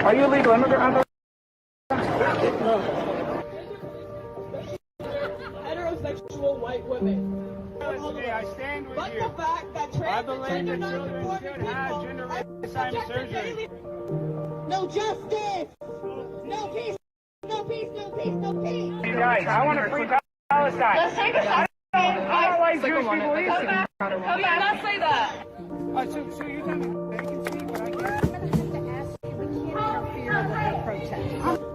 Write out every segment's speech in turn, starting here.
Are you a legal immigrant? Heterosexual white women. I stand with But you. the fact that I believe that transgender children should have gender reassignment surgery. No justice! No peace! No peace! No peace! No peace! You guys, I want to free Palestine. Let's take a shot. I don't like Jewish people either. Come back. Come back. Let's say that. So you tell me they can speak, but I can't.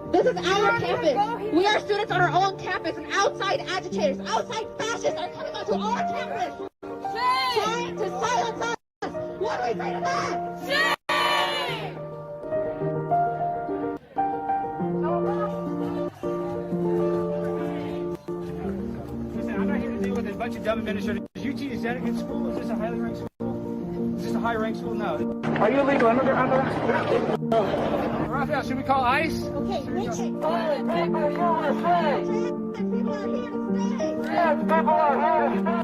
This is our campus. We are students on our own campus, and outside agitators, outside fascists are coming onto our campus, trying to silence us. What do we say to that? Shame! Listen, I'm not here to deal with a bunch of dumb administrators. UT, is that a good school? Is this a highly ranked school? Is this a high-ranked school? No. Are you a legal immigrant? Raphael, should we call ICE? Okay, wait. People are here to stay. Yes, people are here to stay.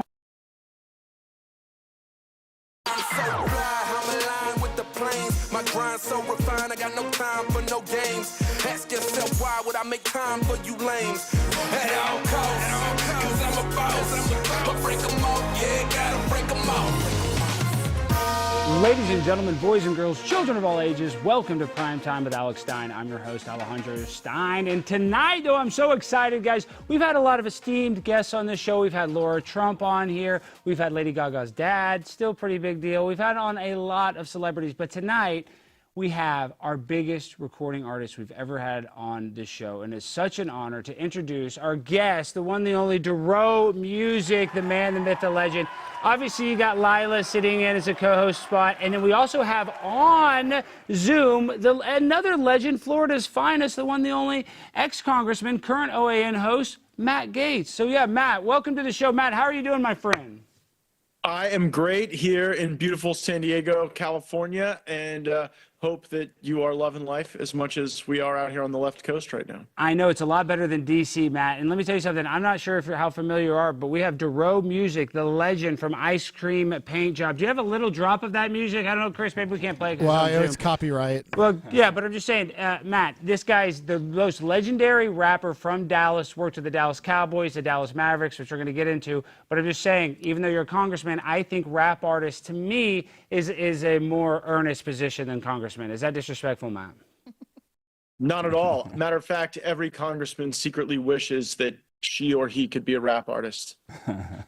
So fly, I'm aligned with the planes. My grind so refined, I got no time for no games. Ask yourself why would I make time for you lames? At all costs, cause I'm a boss. But break them off, yeah, gotta break them off. Ladies and gentlemen, boys and girls, children of all ages, welcome to Prime Time with Alex Stein. I'm your host, Alejandro Stein. And tonight, though, I'm so excited, guys. We've had a lot of esteemed guests on this show. We've had Laura Trump on here. We've had Lady Gaga's dad, still pretty big deal. We've had on a lot of celebrities. But tonight, we have our biggest recording artist we've ever had on this show. And it's such an honor to introduce our guest, the one, the only Dorrough Music, the man, the myth, the legend. Obviously, you got Lila sitting in as a co-host spot. And then we also have on Zoom another legend, Florida's finest, the one, the only ex-congressman, current OAN host, Matt Gaetz. So, yeah, Matt, welcome to the show. Matt, how are you doing, my friend? I am great here in beautiful San Diego, California, and hope that you are loving life as much as we are out here on the left coast right now. I know it's a lot better than D.C., Matt. And let me tell you something. I'm not sure how familiar you are, but we have Dorrough Music, the legend from Ice Cream Paint Job. Do you have a little drop of that music? I don't know, Chris. Maybe we can't play it. Well, it's copyright. Well, yeah, but I'm just saying, Matt, this guy's the most legendary rapper from Dallas, worked with the Dallas Cowboys, the Dallas Mavericks, which we're going to get into. But I'm just saying, even though you're a congressman, I think rap artist, to me, is a more earnest position than congressman. Is that disrespectful, Matt? Not at all. Matter of fact, every congressman secretly wishes that she or he could be a rap artist.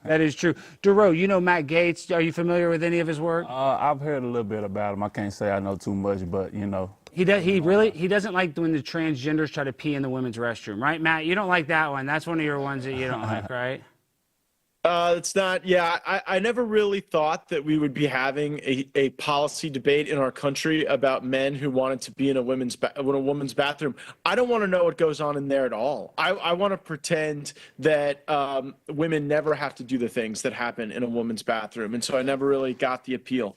That is true. Dorrough, you know Matt Gaetz. Are you familiar with any of his work? I've heard a little bit about him. I can't say I know too much, but you know. He doesn't like when the transgenders try to pee in the women's restroom, right, Matt? You don't like that one. That's one of your ones that you don't like, right? It's not, yeah, I never really thought that we would be having a policy debate in our country about men who wanted to be in a woman's bathroom. I don't want to know what goes on in there at all. I want to pretend that women never have to do the things that happen in a woman's bathroom. And so I never really got the appeal.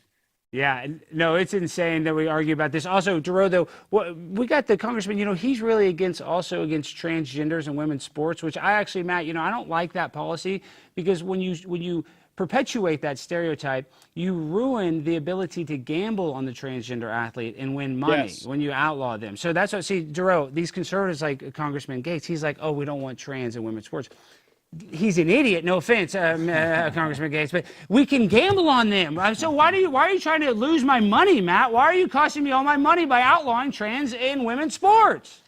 Yeah, no, it's insane that we argue about this. Also, Dorrough, though, we got the congressman, you know, he's really against transgenders and women's sports, which I actually, Matt, you know, I don't like that policy because when you perpetuate that stereotype, you ruin the ability to gamble on the transgender athlete and win money when you outlaw them. So that's what, see, Dorrough, these conservatives like Congressman Gaetz, he's like, oh, we don't want trans in women's sports. He's an idiot, no offense, Congressman Gaetz, but we can gamble on them. So why are you trying to lose my money, Matt? Why are you costing me all my money by outlawing trans in women's sports?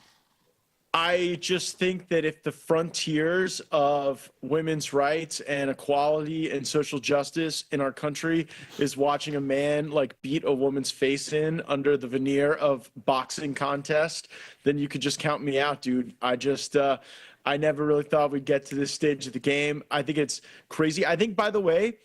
I just think that if the frontiers of women's rights and equality and social justice in our country is watching a man like beat a woman's face in under the veneer of boxing contest, then you could just count me out, dude. I never really thought we'd get to this stage of the game. I think it's crazy. I think, by the way,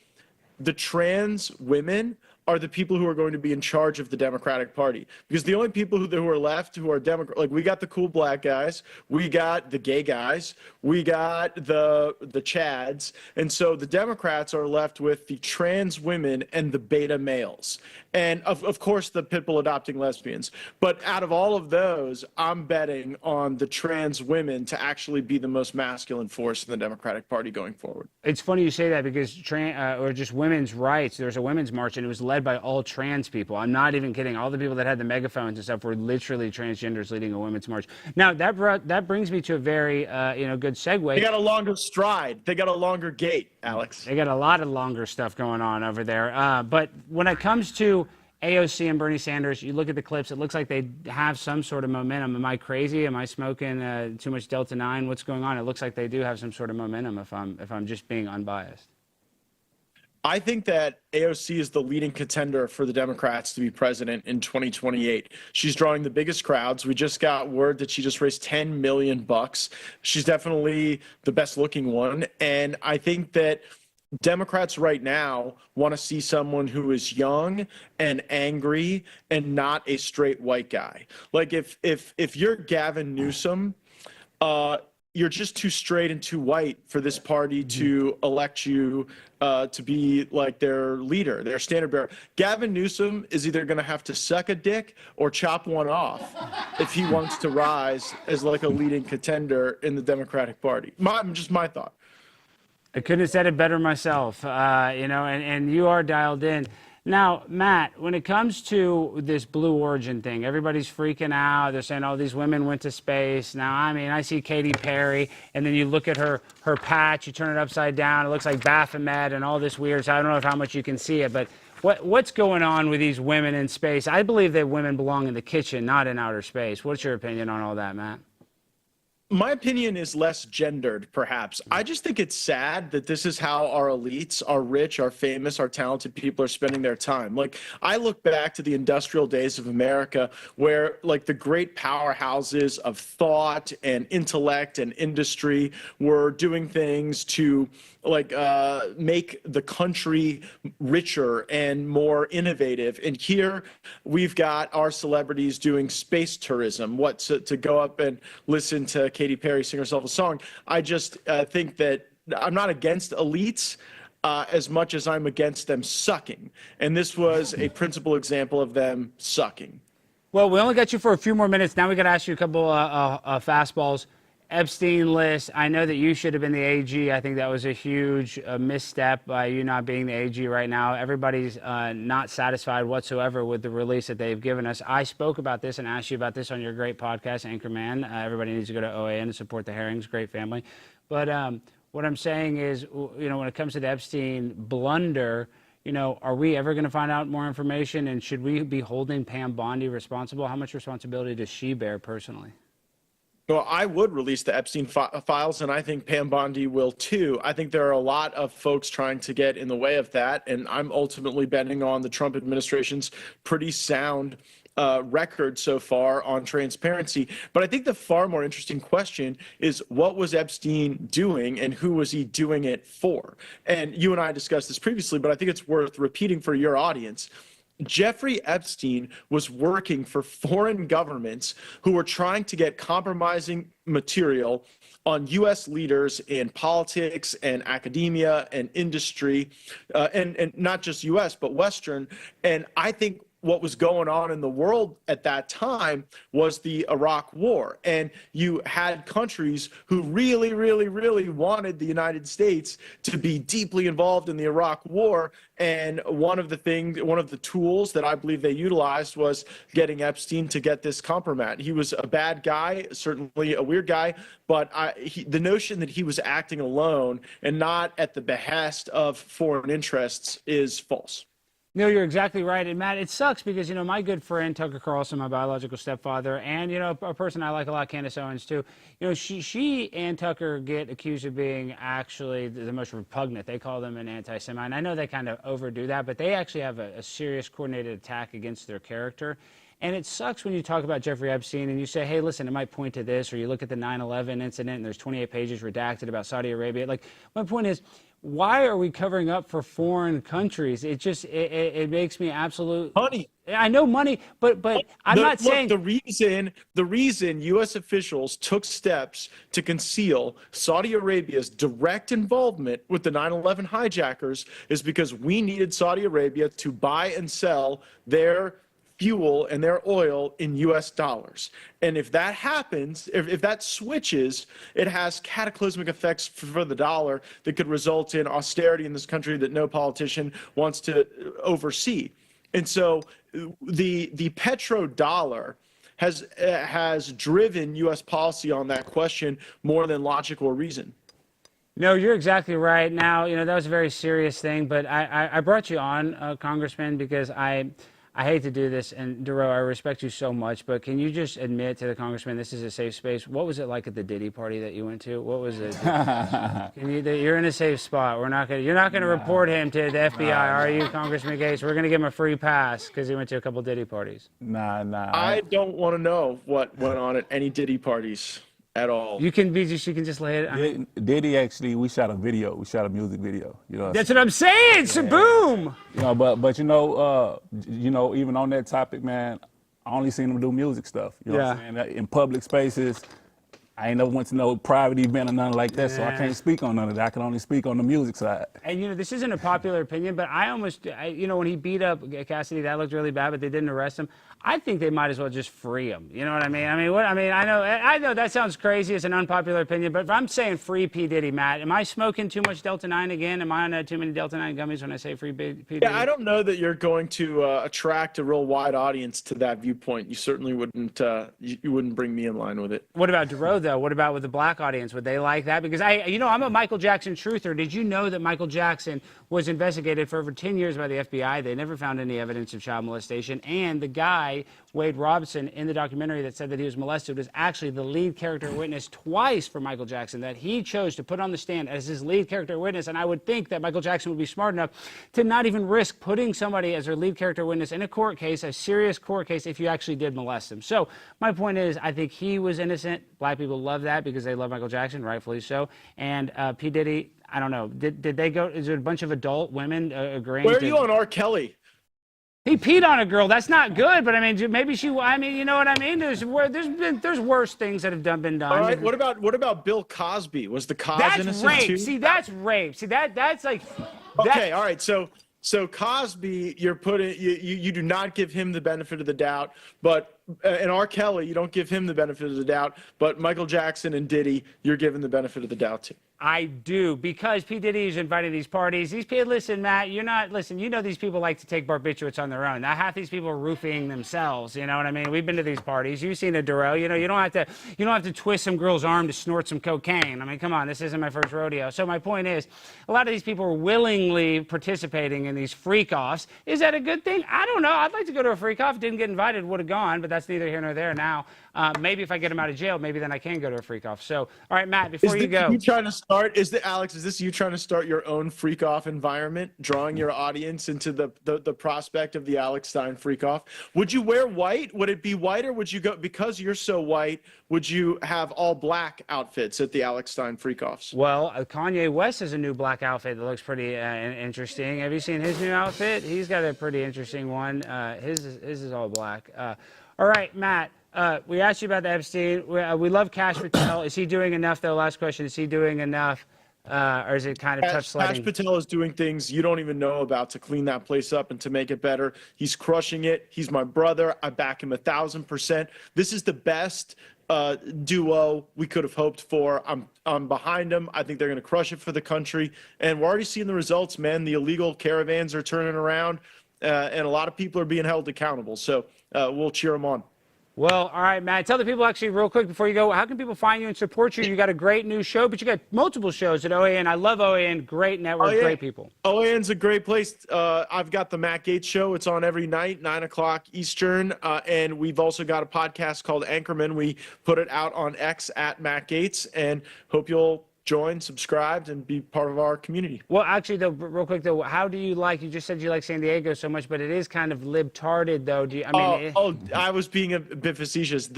the trans women are the people who are going to be in charge of the Democratic Party. Because the only people who are left who are Democrat, like we got the cool black guys, we got the gay guys, we got the Chads, and so the Democrats are left with the trans women and the beta males. And of course the pitbull adopting lesbians. But out of all of those, I'm betting on the trans women to actually be the most masculine force in the Democratic Party going forward. It's funny you say that because just women's rights, there's a women's march and it was led led by all trans people. I'm not even kidding. All the people that had the megaphones and stuff were literally transgenders leading a women's march. Now, that brings me to a very, good segue. They got a longer stride. They got a longer gait, Alex. They got a lot of longer stuff going on over there. But when it comes to AOC and Bernie Sanders, you look at the clips, it looks like they have some sort of momentum. Am I crazy? Am I smoking too much Delta 9? What's going on? It looks like they do have some sort of momentum if I'm just being unbiased. I think that AOC is the leading contender for the Democrats to be president in 2028. She's drawing the biggest crowds. We just got word that she just raised $10 million. She's definitely the best looking one. And I think that Democrats right now want to see someone who is young and angry and not a straight white guy. Like if you're Gavin Newsom, you're just too straight and too white for this party to elect you to be like their leader, their standard bearer. Gavin Newsom is either going to have to suck a dick or chop one off if he wants to rise as like a leading contender in the Democratic Party. Just my thought. I couldn't have said it better myself, and you are dialed in. Now, Matt, when it comes to this Blue Origin thing, everybody's freaking out. They're saying, oh, these women went to space. Now, I mean, I see Katy Perry, and then you look at her patch, you turn it upside down, it looks like Baphomet and all this weird. So I don't know how much you can see it, but what's going on with these women in space? I believe that women belong in the kitchen, not in outer space. What's your opinion on all that, Matt? My opinion is less gendered, perhaps. I just think it's sad that this is how our elites, our rich, our famous, our talented people are spending their time. Like, I look back to the industrial days of America where, like, the great powerhouses of thought and intellect and industry were doing things to, like, make the country richer and more innovative. And here we've got our celebrities doing space tourism, to go up and listen to Katy Perry sing herself a song. I just think that I'm not against elites as much as I'm against them sucking. And this was a principal example of them sucking. Well, we only got you for a few more minutes. Now we got to ask you a couple fastballs. Epstein list. I know that you should have been the AG. I think that was a huge misstep by you not being the AG right now. Everybody's not satisfied whatsoever with the release that they've given us. I spoke about this and asked you about this on your great podcast, Anchorman. Everybody needs to go to OAN to support the Herrings. Great family. But what I'm saying is, when it comes to the Epstein blunder, are we ever going to find out more information? And should we be holding Pam Bondi responsible? How much responsibility does she bear personally? Well, I would release the Epstein files, and I think Pam Bondi will too. I think there are a lot of folks trying to get in the way of that, and I'm ultimately betting on the Trump administration's pretty sound record so far on transparency. But I think the far more interesting question is, what was Epstein doing and who was he doing it for? And you and I discussed this previously, but I think it's worth repeating for your audience. Jeffrey Epstein was working for foreign governments who were trying to get compromising material on U.S. leaders in politics and academia and industry, and not just U.S., but Western. And I think what was going on in the world at that time was the Iraq War. And you had countries who really, really, really wanted the United States to be deeply involved in the Iraq War. And one of the tools that I believe they utilized was getting Epstein to get this compromat. He was a bad guy, certainly a weird guy, but the notion that he was acting alone and not at the behest of foreign interests is false. No, you're exactly right. And Matt, it sucks because, my good friend Tucker Carlson, my biological stepfather, and, a person I like a lot, Candace Owens, too, she and Tucker get accused of being actually the most repugnant. They call them an anti-Semite. And I know they kind of overdo that, but they actually have a serious coordinated attack against their character. And it sucks when you talk about Jeffrey Epstein and you say, hey, listen, it might point to this, or you look at the 9/11 incident and there's 28 pages redacted about Saudi Arabia. Like, my point is, why are we covering up for foreign countries? It makes me absolute money. I know money, but I'm not saying the reason U.S. officials took steps to conceal Saudi Arabia's direct involvement with the 9/11 hijackers is because we needed Saudi Arabia to buy and sell their fuel and their oil in U.S. dollars. And if that happens, if that switches, it has cataclysmic effects for the dollar that could result in austerity in this country that no politician wants to oversee. And so the petrodollar has driven U.S. policy on that question more than logic or reason. No, you're exactly right. Now, that was a very serious thing, but I brought you on, Congressman, because I hate to do this, and Dorrough, I respect you so much, but can you just admit to the Congressman this is a safe space? What was it like at the Diddy party that you went to? What was it? You're in a safe spot. You're not gonna report him to the FBI, are you, Congressman Gaetz? We're gonna give him a free pass because he went to a couple Diddy parties. Nah. I don't want to know what went on at any Diddy parties at all. You can just lay it. Diddy actually, we shot a video. We shot a music video. That's what I'm saying. So boom. But even on that topic, man, I only seen him do music stuff. You know what I'm saying? In public spaces, I ain't never went to no private event or nothing like that, so I can't speak on none of that. I can only speak on the music side. And this isn't a popular opinion, but when he beat up Cassidy, that looked really bad, but they didn't arrest him. I think they might as well just free him. You know what I mean? I know that sounds crazy. It's an unpopular opinion, but if I'm saying free P. Diddy, Matt, am I smoking too much Delta 9 again? Am I on too many Delta 9 gummies when I say free P. Diddy? Yeah, I don't know that you're going to attract a real wide audience to that viewpoint. You certainly wouldn't. You wouldn't bring me in line with it. What about Dorrough, though? What about with the black audience? Would they like that? Because I'm a Michael Jackson truther. Did you know that Michael Jackson was investigated for over 10 years by the FBI? They never found any evidence of child molestation. And the guy, Wade Robson, in the documentary that said that he was molested was actually the lead character witness twice for Michael Jackson that he chose to put on the stand as his lead character witness. And I would think that Michael Jackson would be smart enough to not even risk putting somebody as their lead character witness in a court case, a serious court case, if you actually did molest him. So my point is, I think he was innocent. Black people love that because they love Michael Jackson, rightfully so. And P. Diddy, I don't know. Did they go? Is there a bunch of adult women agreeing? Where are you on R. Kelly? He peed on a girl. That's not good, but maybe she. You know what I mean? There's worse things that have been done. All right. What about Bill Cosby? Was the cause innocent rape. too? See, that's rape. See, that's like. Okay. All right. So Cosby, you do not give him the benefit of the doubt, but in R. Kelly, you don't give him the benefit of the doubt, but Michael Jackson and Diddy, you're given the benefit of the doubt too. I do, because P. Diddy is invited to these parties. These people, listen, Matt, these people like to take barbiturates on their own. Now, half these people are roofing themselves, you know what I mean? We've been to these parties. You've seen a Dorrough. You don't have to twist some girl's arm to snort some cocaine. I mean, come on, this isn't my first rodeo. So my point is, a lot of these people are willingly participating in these freak-offs. Is that a good thing? I don't know. I'd like to go to a freak-off. Didn't get invited, would have gone, but that's neither here nor there now. Maybe if I get him out of jail, maybe then I can go to a freak-off. So, all right, Matt, before you go. Alex, is this you trying to start your own freak-off environment, drawing your audience into the prospect of the Alex Stein freak-off? Would you wear white? Would it be white, or would you go, because you're so white, would you have all black outfits at the Alex Stein freak-offs? Well, Kanye West has a new black outfit that looks pretty interesting. Have you seen his new outfit? He's got a pretty interesting one. His is all black. All right, Matt. We asked you about the Epstein. We love Kash Patel. Is he doing enough, though? Last question. Is he doing enough? Or is it kind of tough sledding? Kash Patel is doing things you don't even know about to clean that place up and to make it better. He's crushing it. He's my brother. I back him 1,000%. This is the best duo we could have hoped for. I'm behind them. I think they're going to crush it for the country. And we're already seeing the results, man. The illegal caravans are turning around, and a lot of people are being held accountable. So we'll cheer them on. Well, all right, Matt. Tell the people actually real quick before you go, how can people find you and support you? You got a great new show, but you got multiple shows at OAN. I love OAN. Great network, great people. OAN's a great place. I've got the Matt Gaetz Show. It's on every night, 9 o'clock Eastern. And we've also got a podcast called Anchorman. We put it out on X at Matt Gaetz, and hope you'll join, subscribe, and be part of our community. Well, actually, though, real quick, though, how do you like, you just said you like San Diego so much, but it is kind of libtarded, though. I was being a bit facetious.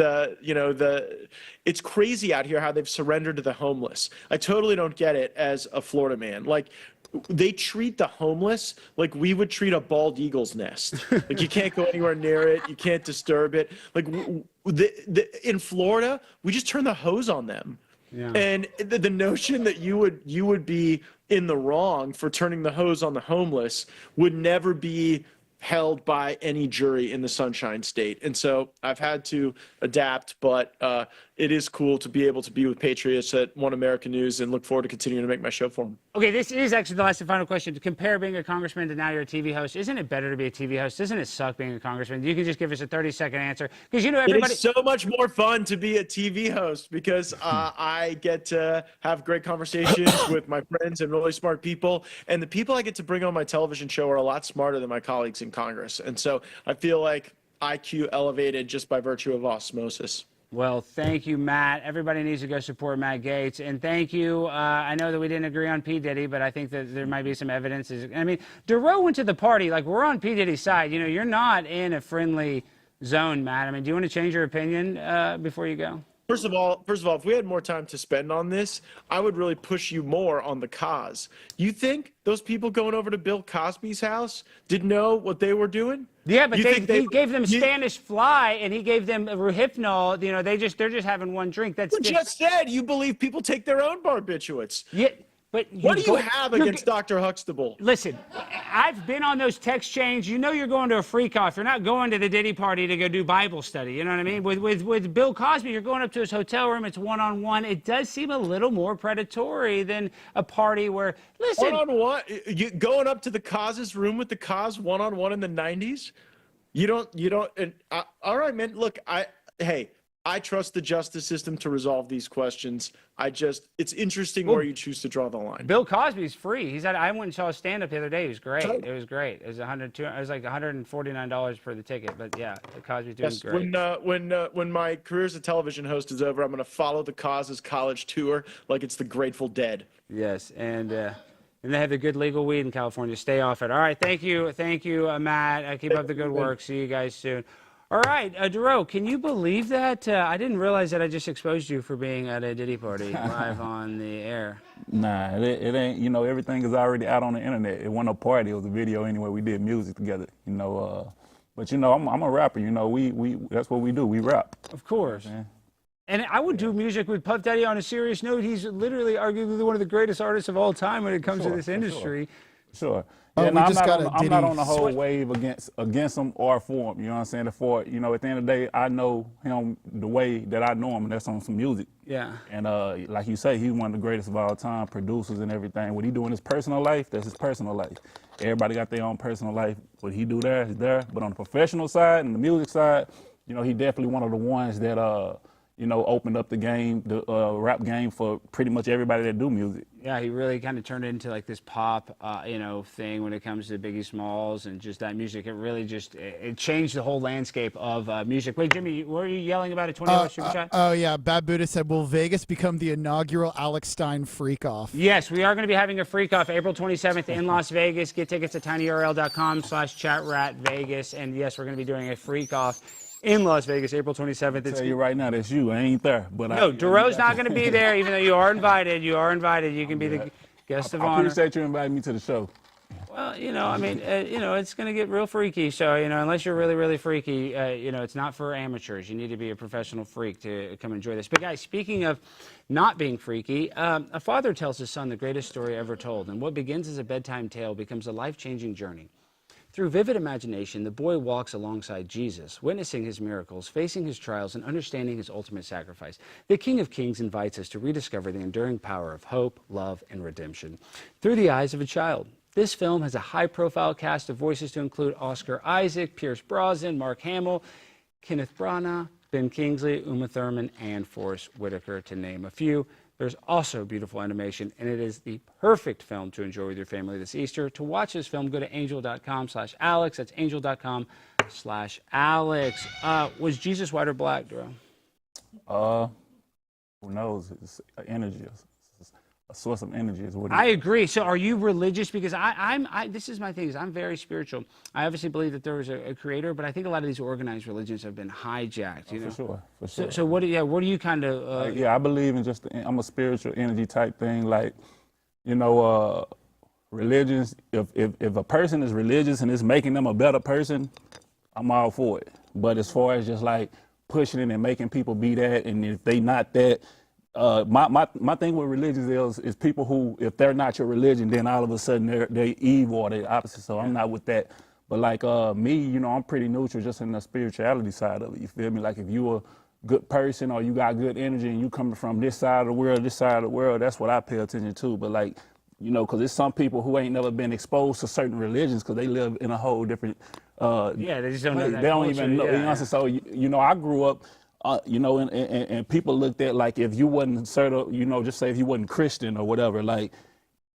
It's crazy out here how they've surrendered to the homeless. I totally don't get it as a Florida man. Like, they treat the homeless like we would treat a bald eagle's nest. Like, you can't go anywhere near it. You can't disturb it. Like, in Florida, we just turn the hose on them. Yeah. And the notion that you would be in the wrong for turning the hose on the homeless would never be held by any jury in the Sunshine State. And so I've had to adapt, but it is cool to be able to be with patriots at One American News, and look forward to continuing to make my show for them. Okay, this is actually the last and final question. To compare being a congressman to now you're a TV host, isn't it better to be a TV host? Doesn't it suck being a congressman? You can just give us a 30-second answer, because you know everybody. It is so much more fun to be a TV host because I get to have great conversations with my friends and really smart people, and the people I get to bring on my television show are a lot smarter than my colleagues in Congress, and so I feel like IQ elevated just by virtue of osmosis. Well, thank you, Matt. Everybody needs to go support Matt Gaetz. And thank you. I know that we didn't agree on P. Diddy, but I think that there might be some evidence. I mean, Dorrough went to the party. Like, we're on P. Diddy's side. You know, you're not in a friendly zone, Matt. I mean, do you want to change your opinion before you go? First of all, if we had more time to spend on this, I would really push you more on the cause. You think those people going over to Bill Cosby's house didn't know what they were doing? Yeah, but he gave them Spanish Fly, and he gave them Rohypnol. You know, they're just having one drink. That's you just said you believe people take their own barbiturates. Yeah. But what do you have against Dr. Huxtable? Listen, I've been on those text chains. You know you're going to a freak off. You're not going to the Diddy party to go do Bible study. You know what I mean? With Bill Cosby, you're going up to his hotel room. It's one-on-one. It does seem a little more predatory than a party where, listen. One-on-one? You going up to the Cos's room with the Cos one-on-one in the 90s? You don't. All right, man. Look, hey. I trust the justice system to resolve these questions. It's interesting where you choose to draw the line. Bill Cosby's free. I went and saw a stand-up the other day. It was great. It was great. It was like $149 for the ticket. But yeah, Cosby's doing great. When my career as a television host is over, I'm going to follow the Cause's college tour like it's the Grateful Dead. Yes, and they have the good legal weed in California. Stay off it. All right, thank you, Matt. Keep up the good work. See you guys soon. All right, Dorrough, can you believe that? I didn't realize that I just exposed you for being at a Diddy party live on the air. Nah, it ain't. You know, everything is already out on the internet. It wasn't a party. It was a video anyway. We did music together. You know, but you know, I'm a rapper. You know, we that's what we do. We rap. Of course. And I would do music with Puff Daddy on a serious note. He's literally arguably one of the greatest artists of all time when it comes to this industry. Sure. Yeah, no, I'm not on the whole wave against him or for him. You know what I'm saying? You know, at the end of the day, I know him the way that I know him, and that's on some music. Yeah. And like you say, he's one of the greatest of all time, producers and everything. What he do in his personal life, that's his personal life. Everybody got their own personal life. What he do there is there. But on the professional side and the music side, you know, he definitely one of the ones that you know, opened up the game, the rap game for pretty much everybody that do music. Yeah, he really kind of turned it into like this pop, you know, thing when it comes to Biggie Smalls and just that music. It really just, it changed the whole landscape of music. Wait, Jimmy, what were you yelling about a $20 super chat? Oh, yeah. Bad Buddha said, will Vegas become the inaugural Alex Stein freak-off? Yes, we are going to be having a freak-off April 27th in Las Vegas. Get tickets at tinyurl.com/chatratvegas. And yes, we're going to be doing a freak-off in Las Vegas, April 27th. I tell you right now, that's you. I ain't there. But no, Dorrough's not going to be there, even though you are invited. You are invited. You can be the guest of honor. I appreciate you inviting me to the show. Well, you know, I mean, you know, it's going to get real freaky. So, you know, unless you're really, really freaky, you know, it's not for amateurs. You need to be a professional freak to come enjoy this. But, guys, speaking of not being freaky, a father tells his son the greatest story ever told. And what begins as a bedtime tale becomes a life-changing journey. Through vivid imagination, the boy walks alongside Jesus, witnessing his miracles, facing his trials, and understanding his ultimate sacrifice. The King of Kings invites us to rediscover the enduring power of hope, love, and redemption through the eyes of a child. This film has a high-profile cast of voices to include Oscar Isaac, Pierce Brosnan, Mark Hamill, Kenneth Branagh, Ben Kingsley, Uma Thurman, and Forrest Whitaker, to name a few. There's also beautiful animation, and it is the perfect film to enjoy with your family this Easter. To watch this film, go to angel.com/Alex. That's angel.com/Alex. Was Jesus white or black, Dorrough? Who knows? It's energy. A source of energy is what. I agree. So, are you religious? Because this is my thing. Is I'm very spiritual. I obviously believe that there was a creator, but I think a lot of these organized religions have been hijacked. You know? For sure. So what do you kind of? Yeah, I believe in I'm a spiritual energy type thing. Like, you know, religions. If a person is religious and it's making them a better person, I'm all for it. But as far as just like pushing it and making people be that, and if they not that. My thing with religions is people who, if they're not your religion, then all of a sudden they're evil or they're opposite. So I'm not with that. But like me, you know, I'm pretty neutral just in the spirituality side of it. You feel me? Like if you a good person or you got good energy and you coming from this side of the world, this side of the world, that's what I pay attention to. But like, you know, because there's some people who ain't never been exposed to certain religions because they live in a whole different. Yeah, they just don't know that They don't culture, even know. yeah. You know what I'm saying? So you know, I grew up. You know, and people looked at like if you wasn't sort of, you know, just say if you wasn't Christian or whatever, like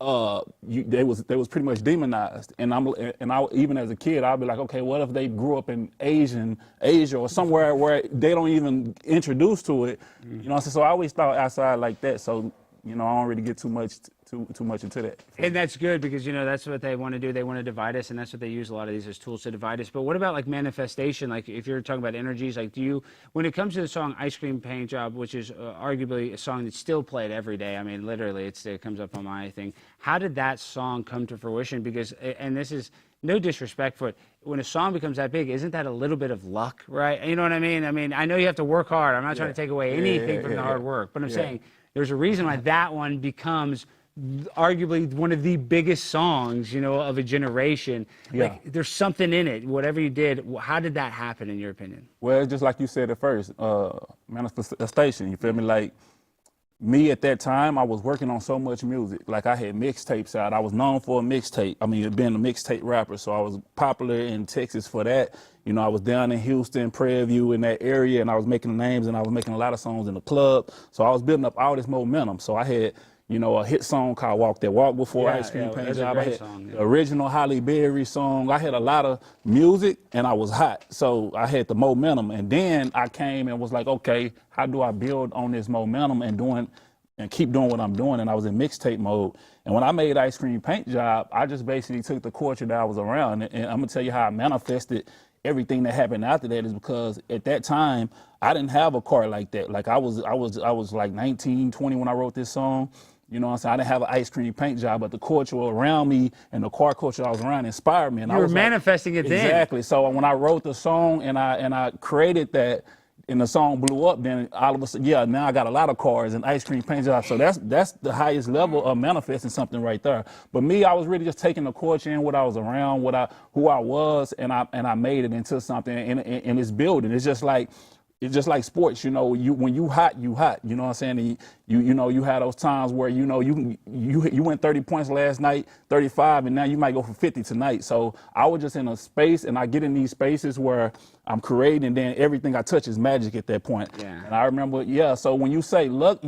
they was pretty much demonized. And I even as a kid, I'd be like, okay, what if they grew up in Asia or somewhere where they don't even introduce to it? You know what I'm saying? So I always thought outside like that. So, you know, I don't really get too much into that. And that's good because, you know, that's what they want to do. They want to divide us, and that's what they use a lot of these as tools to divide us. But what about like manifestation? Like if you're talking about energies, like when it comes to the song Ice Cream Paint Job, which is arguably a song that's still played every day. I mean, literally it comes up on my thing. How did that song come to fruition? Because, and this is no disrespect for it, when a song becomes that big, isn't that a little bit of luck, right? You know what I mean? I mean, I know you have to work hard. I'm not trying to take away anything from the hard work, but I'm saying there's a reason why that one becomes arguably one of the biggest songs, you know, of a generation. Like there's something in it. Whatever you did, how did that happen in your opinion? Well, it's just like you said at first, manifestation. You feel me? Like me at that time, I was working on so much music. Like I had mixtapes out. I was known for a mixtape. I mean, being a mixtape rapper, so I was popular in Texas for that. You know, I was down in Houston, Prairie View, in that area, and I was making names, and I was making a lot of songs in the club. So I was building up all this momentum. So I had, you know, a hit song called Walk That Walk before Ice Cream Paint Job. I had the original Holly Berry song. I had a lot of music and I was hot. So I had the momentum. And then I came and was like, okay, how do I build on this momentum and keep doing what I'm doing? And I was in mixtape mode. And when I made Ice Cream Paint Job, I just basically took the culture that I was around. And I'm gonna tell you how I manifested everything that happened after that is because at that time, I didn't have a car like that. Like I was like 19, 20 when I wrote this song. You know what I'm saying? I didn't have an ice cream paint job, but the culture around me and the car culture I was around inspired me. And you were manifesting it then. Exactly. So when I wrote the song and I created that, and the song blew up, then all of a sudden, now I got a lot of cars and ice cream paint jobs. So that's the highest level of manifesting something right there. But me, I was really just taking the culture in, what I was around, who I was, and I made it into something, and it's building. It's just like sports, you know. When you hot, you hot. You know what I'm saying? And you know, you had those times where you know you went 30 points last night, 35, and now you might go for 50 tonight. So I was just in a space, and I get in these spaces where I'm creating, and then everything I touch is magic at that point. Yeah. And I remember, so when you say luck,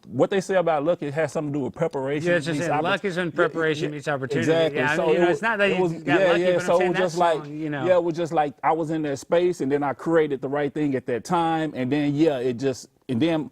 what they say about luck, it has something to do with preparation. Yeah, it's just luck is when preparation meets opportunity. Exactly. Yeah, so I mean, you know, it's not that you got lucky, but so I'm saying it was just that like, song, you know. it was just like I was in that space, and then I created the right thing at that time, and then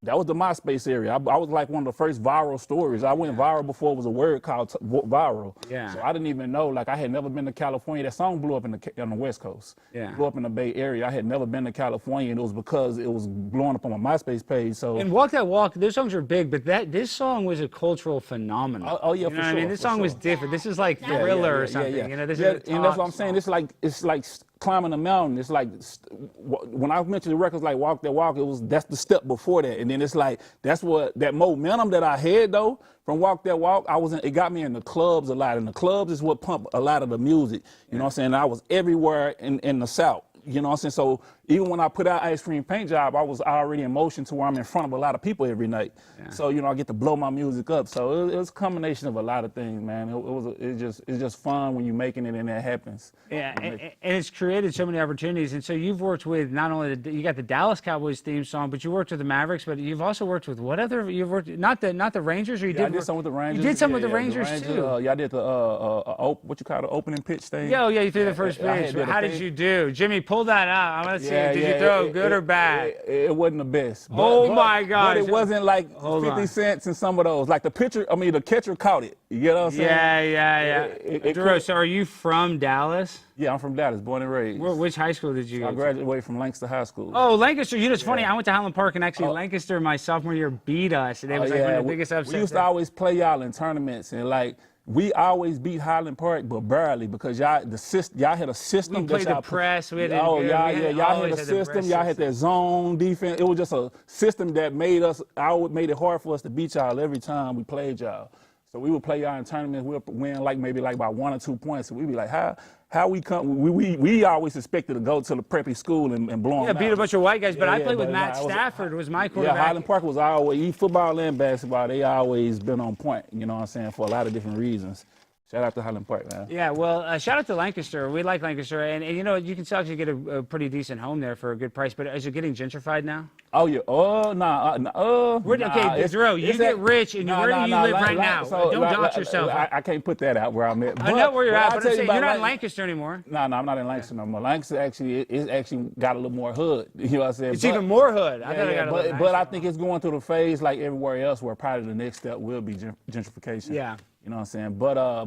that was the MySpace area. I was like one of the first viral stories. I went viral before it was a word called viral. Yeah. So I didn't even know, like I had never been to California. That song blew up on the West Coast. Yeah. Blew up in the Bay Area. I had never been to California, and it was because it was blowing up on my MySpace page. So. And Walk That Walk, those songs are big, but this song was a cultural phenomenon. Oh yeah, you know for what sure. I mean, this song was different. This is like Thriller or something. You know, this is and that's what I'm saying. It's like climbing a mountain. It's like when I mentioned the records like Walk That Walk, that's the step before that, and then it's like that's what that momentum that I had though from Walk That Walk. It got me in the clubs a lot, and the clubs is what pumped a lot of the music. You know what I'm saying? I was everywhere in the South. You know what I'm saying? So even when I put out Ice Cream Paint Job, I was already in motion to where I'm in front of a lot of people every night. Yeah. So, you know, I get to blow my music up. So it was a combination of a lot of things, man. It's just fun when you're making it and that happens. Yeah, and it's created so many opportunities. And so you've worked with not only you got the Dallas Cowboys theme song, but you worked with the Mavericks, but you've also worked with what other, you've worked, not the Rangers, or you did? I did some with the Rangers. You did some with the Rangers too. I did the, what you call the opening pitch thing. Yeah, you threw the first pitch. How did you do? Jimmy, pull that out. I want to see it. Did you throw good or bad? It wasn't the best. My gosh. But it wasn't like 50 cents in some of those. Like the catcher caught it. You get what I'm saying? Yeah. Dorrough, so are you from Dallas? Yeah, I'm from Dallas, born and raised. Which high school did you go to? I graduated from Lancaster High School. Oh, Lancaster. You know, it's funny. I went to Highland Park, and actually Lancaster, my sophomore year, beat us. And it was like one of the biggest upsets. We used to always play y'all in tournaments, and like, we always beat Highland Park, but barely, because y'all had a system. We played the press. Y'all had a system. Y'all had that zone defense. It was just a system that made it hard for us to beat y'all every time we played y'all. So we would play y'all in tournaments. We'll win maybe by 1 or 2 points. So we'd be like, how we come? We always expected to go to the preppy school and blow them out. Yeah, beat a bunch of white guys. But I played with Matt Stafford. Was my quarterback. Yeah, Highland Park was always football and basketball. They always been on point. You know what I'm saying, for a lot of different reasons. Shout out to Highland Park, man. Yeah, well, shout out to Lancaster. We like Lancaster, and you know you can still actually get a pretty decent home there for a good price. But is it getting gentrified now? Oh yeah. Oh nah. Okay, Dorrough, you get rich, and where do you live right now? Don't dox yourself. I can't put that out where I'm at. I know where you're at, but I'm saying you're not in Lancaster anymore. No, I'm not in Lancaster no more. Lancaster actually got a little more hood. You know what I'm saying? It's even more hood. But I think it's going through the phase like everywhere else, where probably the next step will be gentrification. Yeah. You know what I'm saying?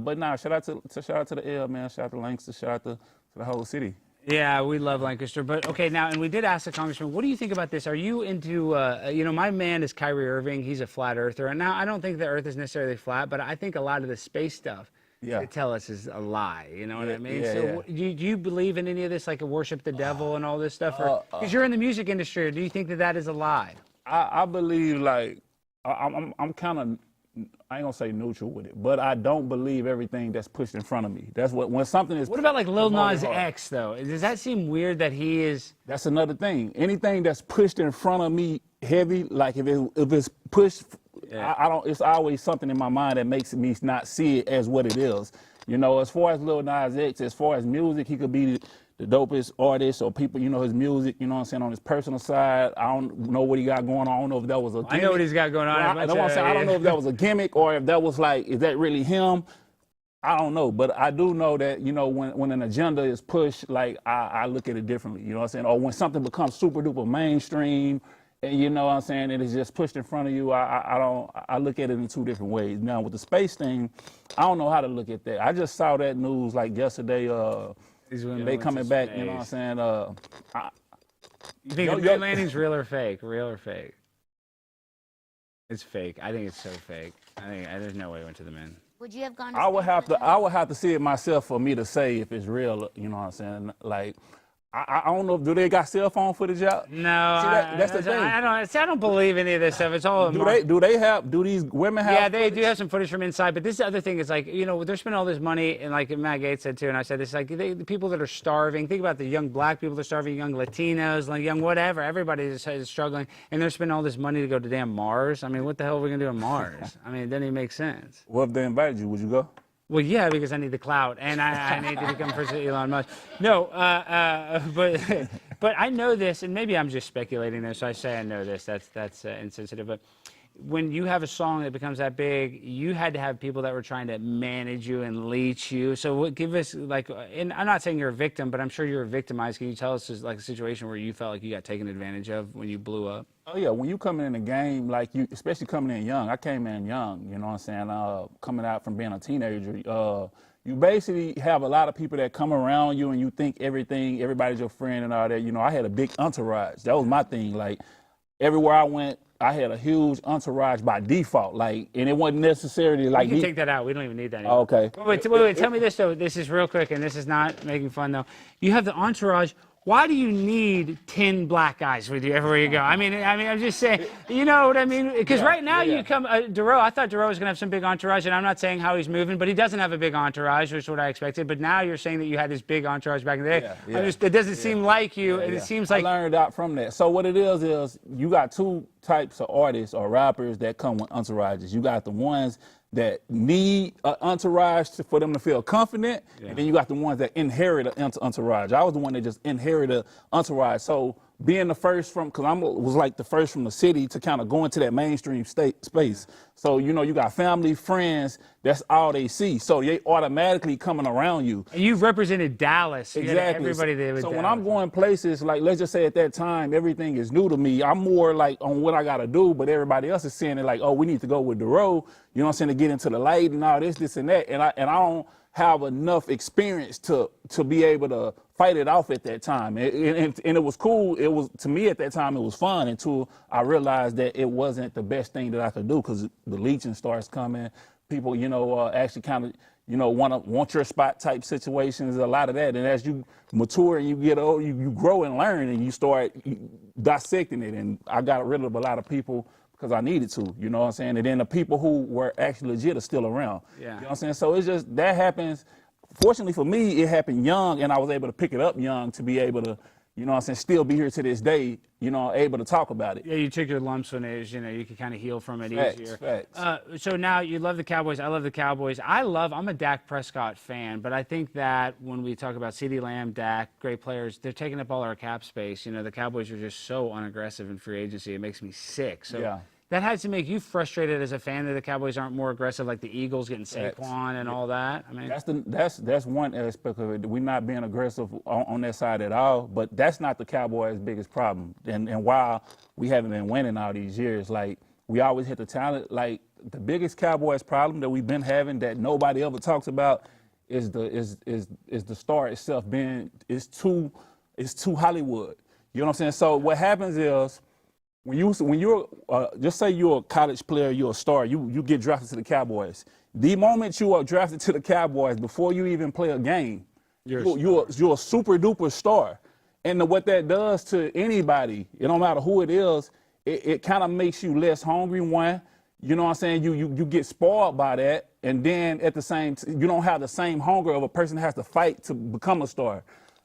But nah, shout out to the L, man. Shout out to Lancaster. Shout out to the whole city. Yeah, we love Lancaster. But okay, now, and we did ask the congressman, what do you think about this? Are you into, you know, my man is Kyrie Irving. He's a flat earther. And now I don't think the earth is necessarily flat, but I think a lot of the space stuff they tell us is a lie. You know what I mean? So do you believe in any of this, like worship the devil and all this stuff? Because you're in the music industry, or do you think that is a lie? I believe, like, I'm kind of, I ain't gonna say neutral with it, but I don't believe everything that's pushed in front of me. That's when something is. What about like Lil Nas X though? Does that seem weird that he is? That's another thing. Anything that's pushed in front of me heavy, like if it's pushed, I don't. It's always something in my mind that makes me not see it as what it is. You know, as far as Lil Nas X, as far as music, he could be the dopest artist, or people, you know, his music, you know what I'm saying, on his personal side. I don't know what he got going on. I don't know if that was a gimmick. I know what he's got going on. I don't know if that was a gimmick or if that was like, is that really him? I don't know. But I do know that, you know, when an agenda is pushed, like, I look at it differently, you know what I'm saying? Or when something becomes super duper mainstream, and you know what I'm saying, and it's just pushed in front of you, I look at it in 2 different ways. Now, with the space thing, I don't know how to look at that. I just saw that news like yesterday. They coming back, you know what I'm saying? You think the moon landing's real or fake? Real or fake? It's fake. I think it's so fake. There's no way it went to the moon. Would you have gone? I would have to see it myself for me to say if it's real. You know what I'm saying? Like, I don't know. Do they got cell phone footage out? No, that's the thing. I don't believe any of this stuff. It's all. Do these women have? Yeah, they do have some footage from inside. But this other thing is like, you know, they're spending all this money, and like Matt Gaetz said too, and I said this, like the people that are starving. Think about the young black people that are starving, young Latinos, like young whatever. Everybody is struggling, and they're spending all this money to go to damn Mars. I mean, what the hell are we gonna do on Mars? I mean, it doesn't even make sense. Well, if they invited you, would you go? Well, yeah, because I need the clout, and I need to become first Elon Musk. No, but I know this, and maybe I'm just speculating there, so I say I know this. That's insensitive. But when you have a song that becomes that big, you had to have people that were trying to manage you and leech you. So give us, like, and I'm not saying you're a victim, but I'm sure you were victimized. Can you tell us like a situation where you felt like you got taken advantage of when you blew up? Oh yeah, when you come in the game, like you, especially coming in young. I came in young, you know what I'm saying? Coming out from being a teenager, you basically have a lot of people that come around you, and you think everybody's your friend and all that. You know, I had a big entourage. That was my thing. Like, everywhere I went, I had a huge entourage by default. Like, and it wasn't necessarily like. You can take that out. We don't even need that anymore. Okay. Wait. Tell me this though. This is real quick, and this is not making fun though. You have the entourage. Why do you need 10 black guys with you everywhere you go? I mean, I'm just saying, you know what I mean? Because right now you come, Dorrough, I thought Dorrough was going to have some big entourage, and I'm not saying how he's moving, but he doesn't have a big entourage, which is what I expected. But now you're saying that you had this big entourage back in the day. It doesn't seem like you, and it seems like. I learned out from that. So what it is you got 2 types of artists or rappers that come with entourages. You got the ones that need an entourage for them to feel confident, and then you got the ones that inherit an entourage. I was the one that just inherited an entourage. So being the first because I was like the first from the city to kind of go into that mainstream space. So, you know, you got family, friends, that's all they see. So they automatically coming around you. And you've represented Dallas. Exactly. Everybody there with So Dallas. when I'm going places, like let's just say at that time, everything is new to me. I'm more like on what I got to do, but everybody else is saying it like, oh, we need to go with Dorrough, you know what I'm saying, to get into the light and all this and that. And I don't have enough experience to be able to fight it off at that time. And it was cool. It was, to me at that time, it was fun until I realized that it wasn't the best thing that I could do, because the leeching starts coming. People, you know, actually kind of, you know, want your spot type situations, a lot of that. And as you mature and you get old, you grow and learn, and you start dissecting it. And I got rid of a lot of people because I needed to, you know what I'm saying? And then the people who were actually legit are still around. Yeah. You know what I'm saying? So it's just, that happens. Fortunately for me, it happened young, and I was able to pick it up young to be able to, you know what I'm saying, still be here to this day, you know, able to talk about it. Yeah, you took your lumps when it was, you know, you could kind of heal from it easier. Facts. So now you love the Cowboys. I love the Cowboys. I'm a Dak Prescott fan, but I think that when we talk about CeeDee Lamb, Dak, great players, they're taking up all our cap space. You know, the Cowboys are just so unaggressive in free agency. It makes me sick. So Yeah. that has to make you frustrated as a fan that the Cowboys aren't more aggressive, like the Eagles getting Saquon and all that. I mean, that's one aspect of it. We're not being aggressive on that side at all, but that's not the Cowboys' biggest problem. And while we haven't been winning all these years, like, we always hit the talent. Like, the biggest Cowboys problem that we've been having that nobody ever talks about is the star itself being is too Hollywood. You know what I'm saying? So what happens is, when you're just say you're a college player, you're a star, you get drafted to the Cowboys. The moment you are drafted to the Cowboys, before you even play a game, you're a super duper star. And what that does to anybody, it don't matter who it is, it kind of makes you less hungry. One, you know what I'm saying? You get spoiled by that, and then at the same you don't have the same hunger of a person that has to fight to become a star.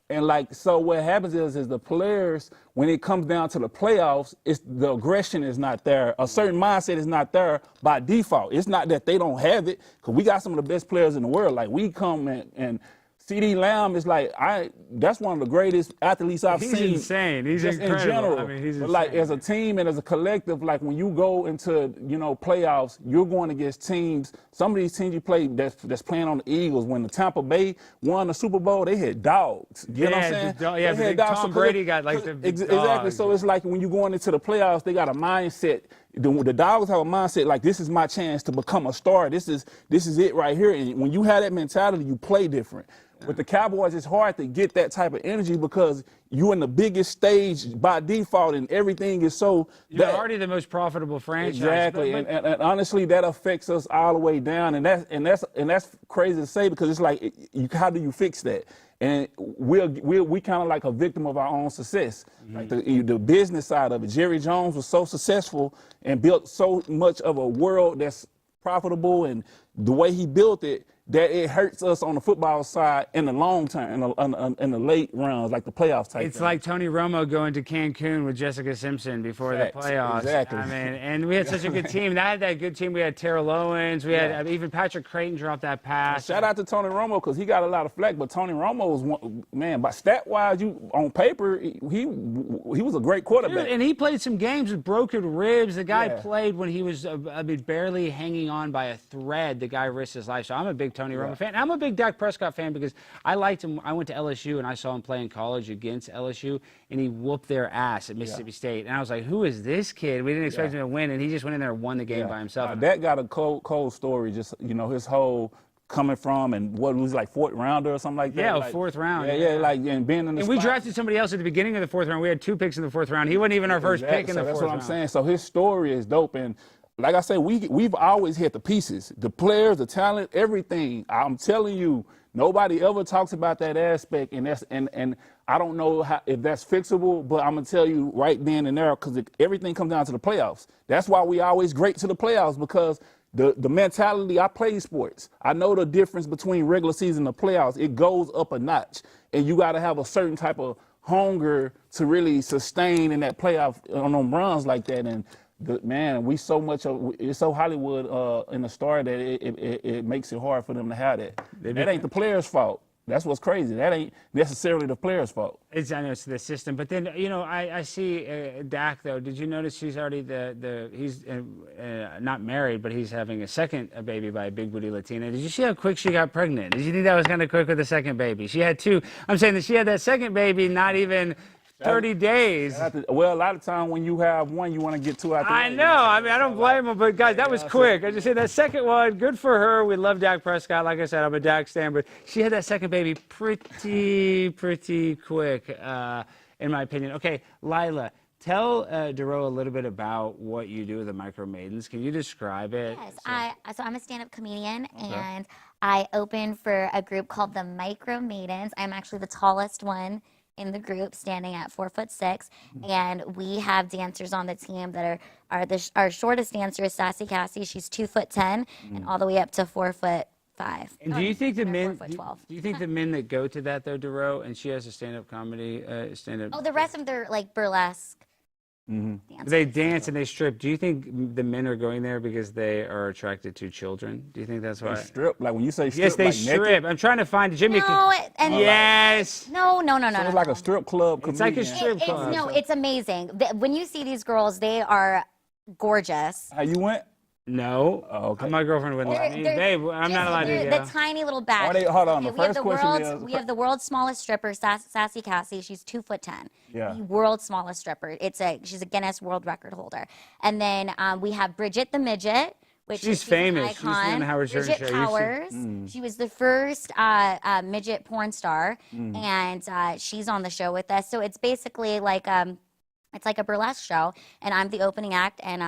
And like, so what happens is the players, when it comes down to the playoffs, the aggression is not there. A certain mindset is not there by default. It's not that they don't have it, because we got some of the best players in the world. Like, we come and CeeDee Lamb is like, that's one of the greatest athletes I've seen. He's insane. He's just incredible. in general. I mean, he's but like, insane. as a team and as a collective, like, when you go into, you know, playoffs, you're going against teams. Some of these teams you play that's playing on the Eagles. When the Tampa Bay won the Super Bowl, they had dogs. You know what I'm saying? Yeah, they had Tom Brady got like the exactly. dogs. So it's like, when you're going into the playoffs, they got a mindset. The dogs have a mindset like, this is my chance to become a star. This is it right here. And when you have that mentality, you play different. With the Cowboys, it's hard to get that type of energy because you're in the biggest stage by default, and everything is so. You're already the most profitable franchise. Exactly, and honestly, that affects us all the way down, and that's crazy to say, because it's like, how do you fix that? And we kind of like a victim of our own success. Like the business side of it. Jerry Jones was so successful and built so much of a world that's profitable, and the way he built it, that it hurts us on the football side in the long term, in the late rounds, like the playoff type. It's thing. like Tony Romo going to Cancun with Jessica Simpson before the playoffs. Exactly. I mean, and we had such a good team. That good team. We had Terrell Owens. We had even Patrick Creighton dropped that pass. Shout out to Tony Romo, because he got a lot of flack, but Tony Romo was one, man. By stat wise, on paper, he was a great quarterback. Dude, and he played some games with broken ribs. The guy played when he was barely hanging on by a thread. The guy risked his life. So I'm a big Tony Romo fan. I'm a big Dak Prescott fan because I liked him. I went to LSU and I saw him play in college against LSU, and he whooped their ass at Mississippi State. And I was like, who is this kid? We didn't expect him to win, and he just went in there and won the game by himself. Dak got a cold story, just, you know, his whole coming from, and what was like, fourth rounder or something like that. Yeah, like, fourth round. Yeah, like, and being in the and spot. we drafted somebody else at the beginning of the fourth round. We had 2 picks in the fourth round. He wasn't even our first pick in the fourth round. That's what I'm saying. So his story is dope, and like I said, we've always hit the pieces, the players, the talent, everything. I'm telling you, nobody ever talks about that aspect, and I don't know if that's fixable, but I'm gonna tell you right then and there, because everything comes down to the playoffs. That's why we always great to the playoffs, because the mentality. I play sports. I know the difference between regular season and the playoffs. It goes up a notch, and you got to have a certain type of hunger to really sustain in that playoff on them runs like that. And we so much it's so Hollywood in the star that it makes it hard for them to have that. That ain't the players' fault. That's what's crazy. That ain't necessarily the players' fault. I know it's the system, but then, you know, I see Dak, though. Did you notice he's already he's not married, but he's having a second baby by a big booty Latina. Did you see how quick she got pregnant? Did you think that was kind of quick with the second baby? She had 2. I'm saying that she had that second baby not even 30 days. Well, a lot of time when you have one, you want to get 2 out the way. I know. I mean, I don't blame him, but guys, that was quick. I just said that second one, good for her. We love Dak Prescott. Like I said, I'm a Dak stan, but she had that second baby pretty quick, in my opinion. Okay, Lila, tell Dorrough a little bit about what you do with the Micro Maidens. Can you describe it? Yes, so I'm a stand-up comedian, and I open for a group called the Micro Maidens. I'm actually the tallest one in the group, standing at 4'6", and we have dancers on the team that our shortest dancer is Sassy Cassie. She's 2'10", and all the way up to 4'5". And do you think the men? 4'12". Do you think the men that go to that though, Dorrough, and she has a stand-up comedy, stand-up? Oh, the rest of them, they're like burlesque. Mm-hmm. They dance and they strip. Do you think the men are going there because they are attracted to children? Do you think that's why? They strip? Like when you say strip, yes, they like strip. naked? I'm trying to find Jimmy. No, and yes. No. So it's like a strip club. It's like a strip club. No, it's amazing. When you see these girls, they are gorgeous. How you went? No. Oh, okay. My girlfriend wouldn't let me. Babe, I'm not allowed to go. The tiny little bag. Hold on. The first question is... We have the world's smallest stripper, Sassy Cassie. She's 2'10". Yeah. The world's smallest stripper. She's a Guinness World Record holder. And then we have Bridget the Midget, which she's is famous. She's an icon. She's on the Howard Stern Bridget show. Powers. She was the first midget porn star, and she's on the show with us. So it's basically like it's like a burlesque show, and I'm the opening act, and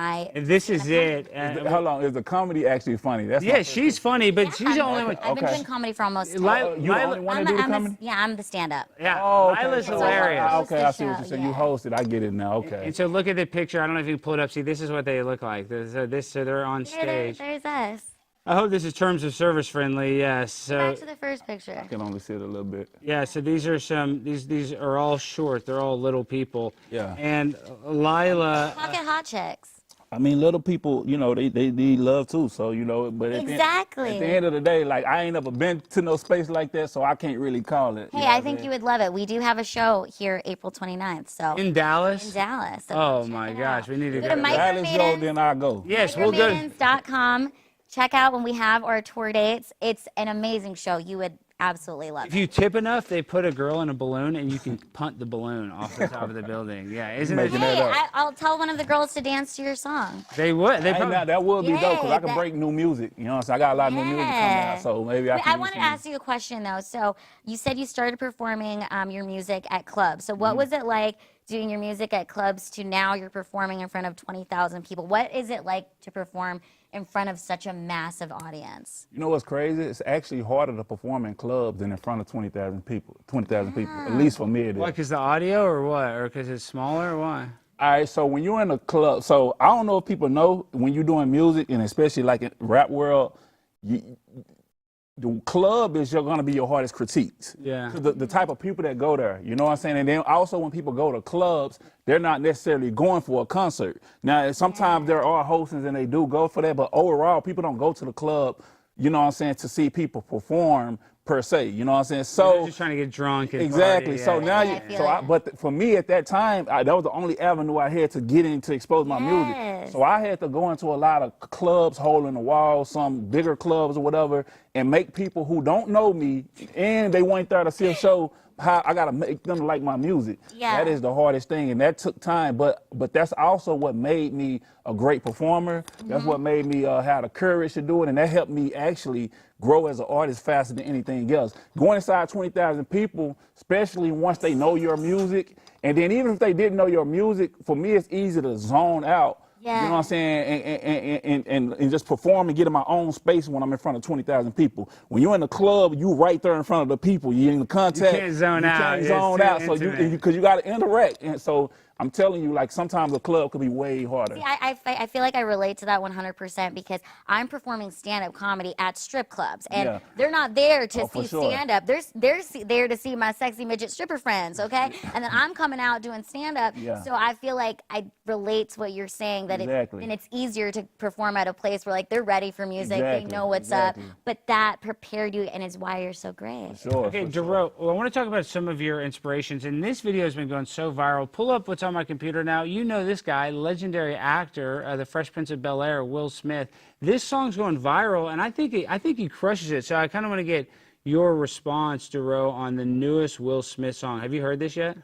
this is it. How long is the comedy actually funny? That's yeah, she's funny, but she's the only one. I've been doing comedy for almost 10 Lila, you the only one to do the comedy? Yeah, I'm the stand-up. Yeah, Oh, okay. Lila's hilarious. Okay, I see what you're saying. You hosted. I get it now. Okay. And so look at the picture. I don't know if you can pull it up. See, this is what they look like. So they're on stage. There's us. I hope this is terms of service friendly. Yes. So Back to the first picture. I can only see it a little bit. yeah. So these are all short. They're all little people. Yeah. And Lila. Pocket hot chicks. I mean, little people, you know, they need love too. So, you know, but at Exactly. the end of the day, like, I ain't never been to no space like that, so I can't really call it. Hey, I think you would love it. We do have a show here April 29th. So In Dallas? In Dallas. So Oh check my it gosh, out. we need to Go go. to Dallas go, then I go. Yes, we'll go. Micromaidens.com. Check out when we have our tour dates. It's an amazing show. You would absolutely love If it. you tip enough, they put a girl in a balloon and you can punt the balloon off the top of the building. Yeah, isn't it? Making that Hey, up. I'll tell one of the girls to dance to your song. They would. They Hey, probably, now, that would be dope, because I can that- break new music. You know what I'm saying? I got a lot of new music coming out, so maybe I Wait, can I do wanted to some- ask you a question, though. So you said you started performing your music at clubs. So what Mm-hmm. was it like doing your music at clubs to now you're performing in front of 20,000 people? What is it like to perform in front of such a massive audience? You know what's crazy? It's actually harder to perform in clubs than in front of 20,000 people. 20,000 people, at least for me it is. What, because the audio or what? Or because it's smaller or why? All right, so when you're in a club, so I don't know if people know, when you're doing music, and especially like in rap world, the club is going to be your hardest critiques. Yeah. The type of people that go there, you know what I'm saying? And then also when people go to clubs, they're not necessarily going for a concert. Now, sometimes there are hostings and they do go for that, but overall, people don't go to the club, you know what I'm saying, to see people perform per se, you know what I'm saying? So They're just trying to get drunk and exactly. party, So yeah. now, I feel it. but for me at that time, that was the only avenue I had to get in to expose my music. Yes. So I had to go into a lot of clubs, hole in the wall, some bigger clubs or whatever, and make people who don't know me and they went there to see a show. How I gotta make them like my music. Yeah. That is the hardest thing, and that took time. But that's also what made me a great performer. That's what made me have the courage to do it, and that helped me actually grow as an artist faster than anything else. Going inside 20,000 people, especially once they know your music, and then even if they didn't know your music, for me it's easy to zone out. Yeah. You know what I'm saying? And just perform and get in my own space when I'm in front of 20,000 people. When you're in the club, you right there in front of the people. You're in the contact. You can't zone you out. Can't It's zone too out. So intimate. because you got to interact. And so I'm telling you, like, sometimes a club could be way harder. See, I feel like I relate to that 100% because I'm performing stand-up comedy at strip clubs, and Yeah. they're not there to for see sure. stand-up. They're there to see my sexy midget stripper friends, okay? And then I'm coming out doing stand-up, Yeah. so I feel like I relate to what you're saying, that Exactly. and it's easier to perform at a place where, like, they're ready for music, Exactly, they know what's exactly. up, but that prepared you, and is why you're so great. Sure. Okay, for sure. Dorrough, well, I want to talk about some of your inspirations. And this video has been going so viral. Pull up what's on my computer now. You know this guy, legendary actor, the Fresh Prince of Bel-Air, Will Smith. This song's going viral, and I think he crushes it. So I kind of want to get your response, Dorrough, on the newest Will Smith song. Have you heard this yet?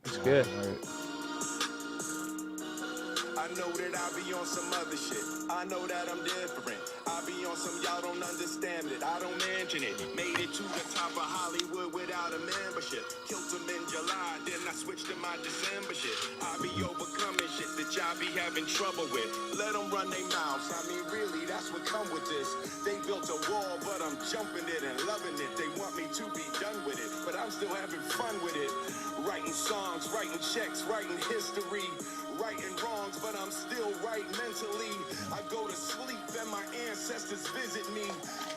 It's good. I know that I be on some other shit. I know that I'm different. I be on some y'all don't understand it. I don't mention it. Made it to the top of Hollywood without a membership. Killed them in July, then I switched to my December shit. I be overcoming shit that y'all be having trouble with. Let them run their mouths. I mean, really, that's what come with this. They built a wall, but I'm jumping it and loving it. They want me to be done with it, but I'm still having fun with it. Writing songs, writing checks, writing history, righting wrongs, but I'm still right mentally. I go to sleep and my ancestors visit me.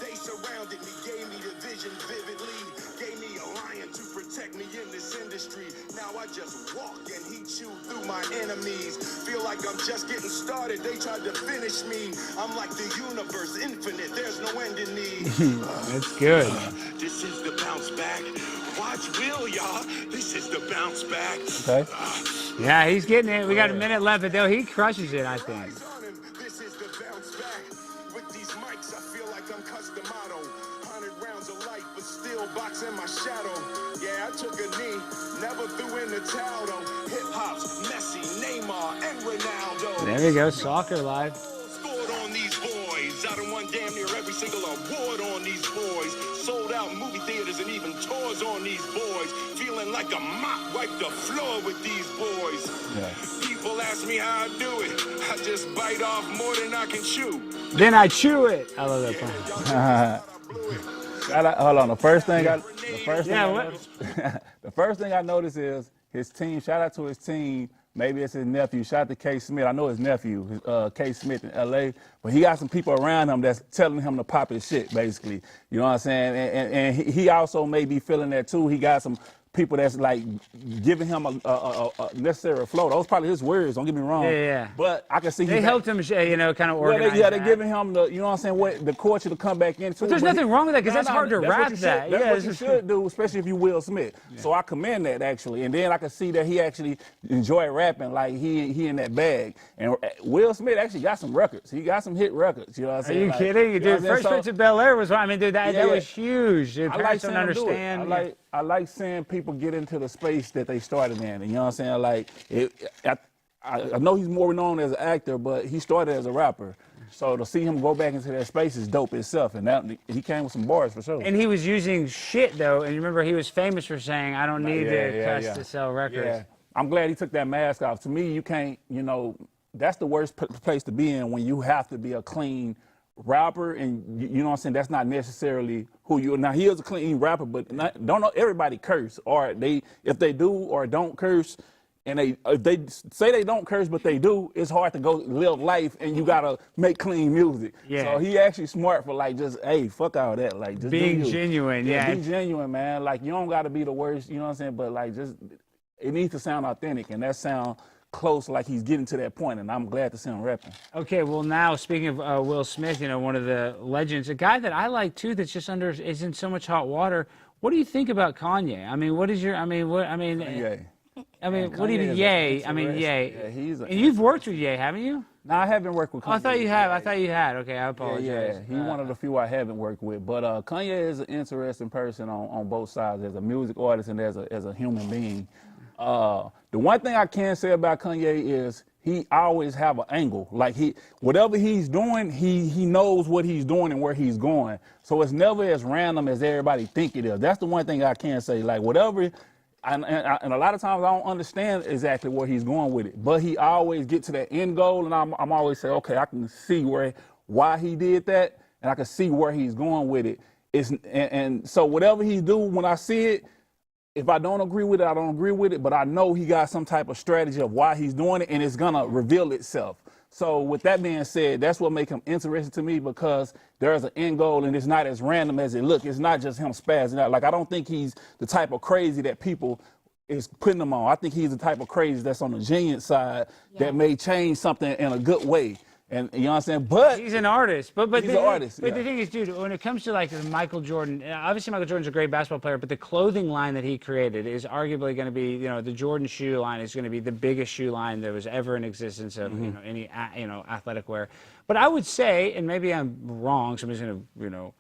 They surrounded me, gave me the vision vividly, gave me a lion to protect me in this industry. Now I just walk and he chewed through my enemies. Feel like I'm just getting started, they tried to finish me. I'm like the universe, infinite, there's no end in me. That's good. This is the bounce back. Watch Will, y'all. This is the bounce back. Okay. Yeah, he's getting it. We got a minute left, but though he crushes it, I think. This is the bounce back. With these mics, I feel like I'm Customato. 100 rounds of life, but still boxing my shadow. Yeah, I took a knee, never threw in the towel though. Hip hop's Messi, Neymar, and Ronaldo. There we go, soccer live. Scored on these boys. I done won damn near every single award on these boys. Sold out movie theaters and even tours on these boys. Feeling like a mop wiped the floor with these boys. Yeah. People ask me how I do it. I just bite off more than I can chew. Then I chew it. I love that part. Hold on. The first thing I noticed is his team. Shout out to his team. Maybe it's his nephew. Shout out to K. Smith. I know his nephew, K. Smith in L.A., but he got some people around him that's telling him to pop his shit, basically. You know what I'm saying? And he also may be feeling that, too. He got some people that's, like, giving him a necessary flow. Those probably his words, don't get me wrong. Yeah. But I can see they helped him, you know, kind of organize they're giving him the, you know what I'm saying, what the culture to come back into. But there's nothing wrong with that, because that's hard to rap that. That's what you should do, especially if you Will Smith. Yeah. So I commend that, actually. And then I can see that he actually enjoy rapping, like he in that bag. And Will Smith actually got some records. He got some hit records, you know what I'm saying? Are you kidding? Dude, Fresh Prince of Bel-Air was one. I mean, dude, that was huge. Dude, parents don't understand. I like seeing people get into the space that they started in. And you know what I'm saying? Like, I know he's more known as an actor, but he started as a rapper. So to see him go back into that space is dope itself. And that, he came with some bars for sure. And he was using shit, though. And remember, he was famous for saying, I don't need to cuss to sell records. Yeah. I'm glad he took that mask off. To me, you can't, you know, that's the worst place to be in when you have to be a clean rapper, and you know what I'm saying, that's not necessarily who you are. Now, he is a clean rapper, but don't know everybody curse, or if they do or don't curse, and if they say they don't curse but they do, it's hard to go live life, and you gotta make clean music. Yeah. So he actually smart for, like, just, hey, fuck all that, like, just being genuine. Be genuine, man. Like, you don't gotta be the worst, you know what I'm saying, but, like, just it needs to sound authentic, and that sound close, like he's getting to that point, and I'm glad to see him rapping. Okay, well, now speaking of Will Smith, you know, one of the legends, a guy that I like too, that's just is in so much hot water. What do you think about Kanye? I mean, what is your? I mean, what do you mean? Yay! I mean, yay! Yeah, and you've worked with Ye, haven't you? No, I haven't worked with Kanye. Oh, I thought you have. I thought you had. Okay, I apologize. Yeah, he's one of the few I haven't worked with. But Kanye is an interesting person on both sides, as a music artist and as a human being. The one thing I can say about Kanye is he always have an angle. Like, whatever he's doing, he knows what he's doing and where he's going. So it's never as random as everybody think it is. That's the one thing I can say. Like, whatever, and a lot of times I don't understand exactly where he's going with it, but he always get to that end goal, and I'm always say, okay, I can see why he did that, and I can see where he's going with it. And so whatever he do, when I see it, if I don't agree with it, I don't agree with it, but I know he got some type of strategy of why he's doing it, and it's gonna reveal itself. So with that being said, that's what makes him interesting to me, because there's an end goal, and it's not as random as it looks. It's not just him spazzing out. Like, I don't think he's the type of crazy that people is putting him on. I think he's the type of crazy that's on the genuine side that may change something in a good way. And you know what I'm saying? But he's an artist. But he's an artist. But the thing is, dude, when it comes to, like, Michael Jordan, obviously Michael Jordan's a great basketball player, but the clothing line that he created is arguably going to be, you know, the Jordan shoe line is going to be the biggest shoe line that was ever in existence of, you know, any, you know, athletic wear. But I would say, and maybe I'm wrong, somebody's going to, you know,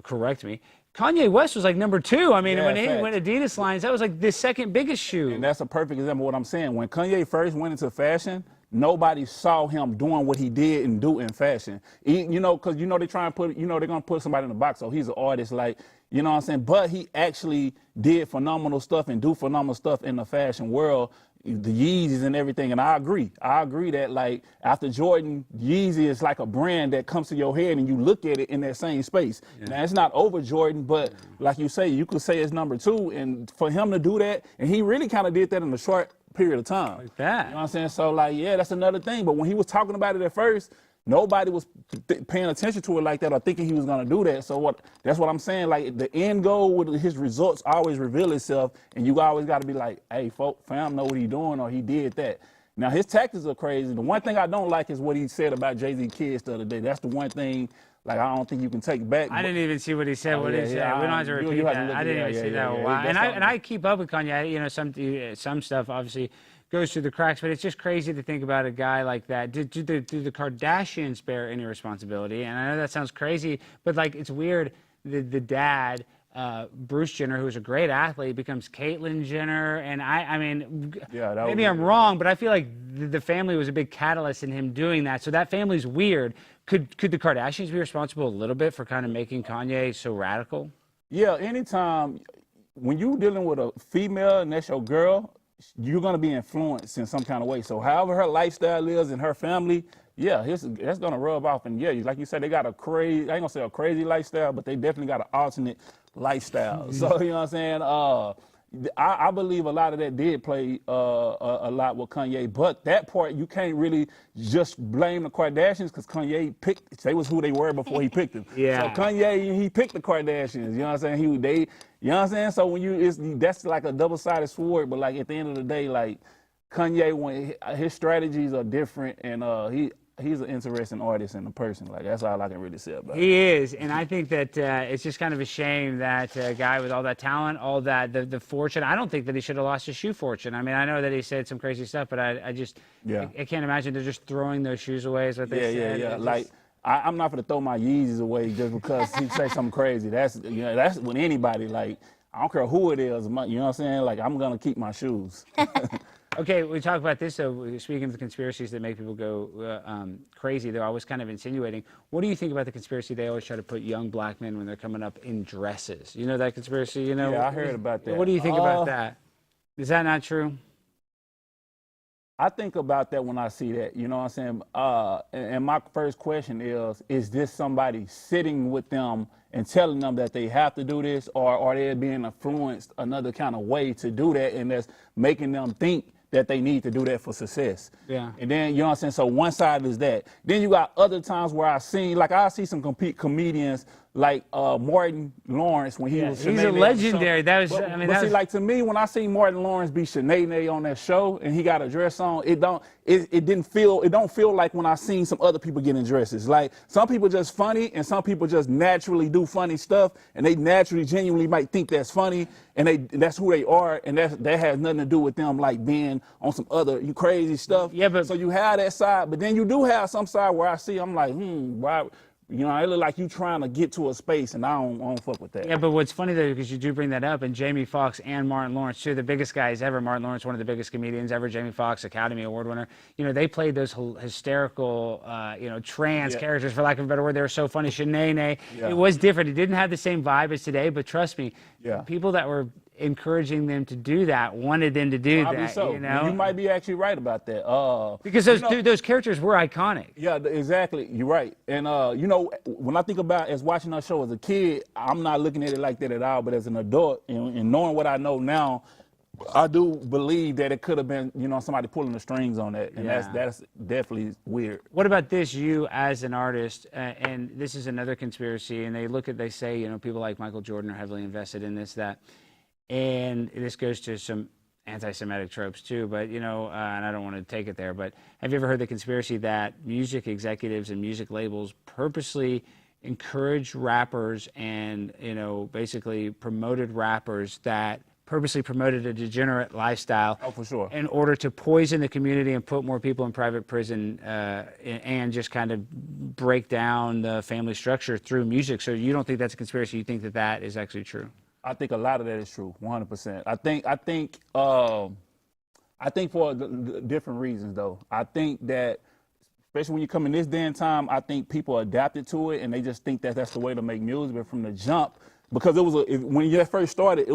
correct me, Kanye West was like #2. I mean, when he went Adidas lines, that was like the second biggest shoe. And that's a perfect example of what I'm saying. When Kanye first went into fashion, nobody saw him doing what he did and do in fashion. You know, because, you know, they try and put, you know, they're going to put somebody in the box. So he's an artist, like, you know what I'm saying? But he actually did phenomenal stuff and do phenomenal stuff in the fashion world. the Yeezys and everything, and I agree that like after Jordan, Yeezy is like a brand that comes to your head and you look at it in that same space. Now it's not over Jordan, but like you say, you could say it's number 2, and for him to do that, and he really kind of did that in a short period of time. Like that. You know what I'm saying? So like, yeah, that's another thing. But when he was talking about it at first, nobody was paying attention to it like that or thinking he was gonna do that. So that's what I'm saying. Like the end goal with his results always reveal itself, and you always got to be like, hey, fam, know what he doing or he did that. Now his tactics are crazy. The one thing I don't like is what he said about Jay-Z kids the other day. That's the one thing. Like I don't think you can take back. I didn't even see what he said. What he said. Yeah, we don't have to repeat that. I didn't even see that. Wow. And I keep up with Kanye. You know, some stuff obviously goes through the cracks, but it's just crazy to think about a guy like that. Do the Kardashians bear any responsibility? And I know that sounds crazy, but like it's weird. The dad, Bruce Jenner, who's a great athlete, becomes Caitlyn Jenner, and I mean, maybe I'm wrong, but I feel like the family was a big catalyst in him doing that. So that family's weird. Could the Kardashians be responsible a little bit for kind of making Kanye so radical? Yeah, anytime when you're dealing with a female and that's your girl, you're going to be influenced in some kind of way. So however her lifestyle is and her family, yeah, that's going to rub off. And yeah, like you said, they got a crazy, I ain't going to say a crazy lifestyle, but they definitely got an alternate lifestyle. So, you know what I'm saying? I believe a lot of that did play a lot with Kanye, but that part you can't really just blame the Kardashians because Kanye they was who they were before he picked them. So Kanye, he picked the Kardashians, you know what I'm saying? You know what I'm saying? So that's like a double-sided sword, but like at the end of the day, like Kanye, his strategies are different, and he's an interesting artist and a person. Like that's all I can really say about it. He is, and I think that it's just kind of a shame that a guy with all that talent, all that the fortune. I don't think that he should have lost his shoe fortune. I mean, I know that he said some crazy stuff, but I can't imagine they're just throwing those shoes away. Is what they said. Yeah. Like I'm not gonna throw my Yeezys away just because he say something crazy. That's with anybody. Like I don't care who it is. You know what I'm saying? Like I'm gonna keep my shoes. Okay, we talk about this, so speaking of the conspiracies that make people go crazy, they're always kind of insinuating. What do you think about the conspiracy they always try to put young black men when they're coming up in dresses? You know that conspiracy? You know? Yeah, I heard about that. What do you think about that? Is that not true? I think about that when I see that, you know what I'm saying? And my first question is this somebody sitting with them and telling them that they have to do this, or are they being influenced another kind of way to do that, and that's making them think that they need to do that for success? Yeah. And then, you know what I'm saying? So one side is that. Then you got other times where I see some comedians like Martin Lawrence when he was. He's a legendary. That was. I mean, see, like to me, when I see Martin Lawrence be Sinead on that show and he got a dress on, it don't feel like when I seen some other people getting dresses. Like some people just funny and some people just naturally do funny stuff and they naturally, genuinely might think that's funny and that's who they are, and that has nothing to do with them like being on some other crazy stuff. Yeah, but so you have that side, but then you do have some side where I'm like, why? You know, it look like you trying to get to a space, and I don't fuck with that. Yeah, but what's funny though, because you do bring that up, and Jamie Foxx and Martin Lawrence, two of the biggest guys ever. Martin Lawrence, one of the biggest comedians ever. Jamie Foxx, Academy Award winner. You know, they played those hysterical, trans characters, for lack of a better word. They were so funny. Shanae. Yeah. It was different. It didn't have the same vibe as today, but trust me, people that were encouraging them to do that wanted them to do that. So. You know, you might be actually right about that. Because those characters were iconic. Yeah, exactly. You're right. And when I think about as watching our show as a kid, I'm not looking at it like that at all. But as an adult and knowing what I know now, I do believe that it could have been, somebody pulling the strings on that, and that's definitely weird. What about this? You as an artist, and this is another conspiracy, and they say, people like Michael Jordan are heavily invested in this, that. And this goes to some anti-Semitic tropes too, but and I don't want to take it there, but have you ever heard the conspiracy that music executives and music labels purposely encouraged rappers and, basically promoted rappers that purposely promoted a degenerate lifestyle for sure, in order to poison the community and put more people in private prison and just kind of break down the family structure through music? So you don't think that's a conspiracy? You think that that is actually true? I think a lot of that is true, 100%. I think for different reasons though. I think that, especially when you come in this day and time, I think people adapted to it and they just think that that's the way to make music. But from the jump, because when you first started,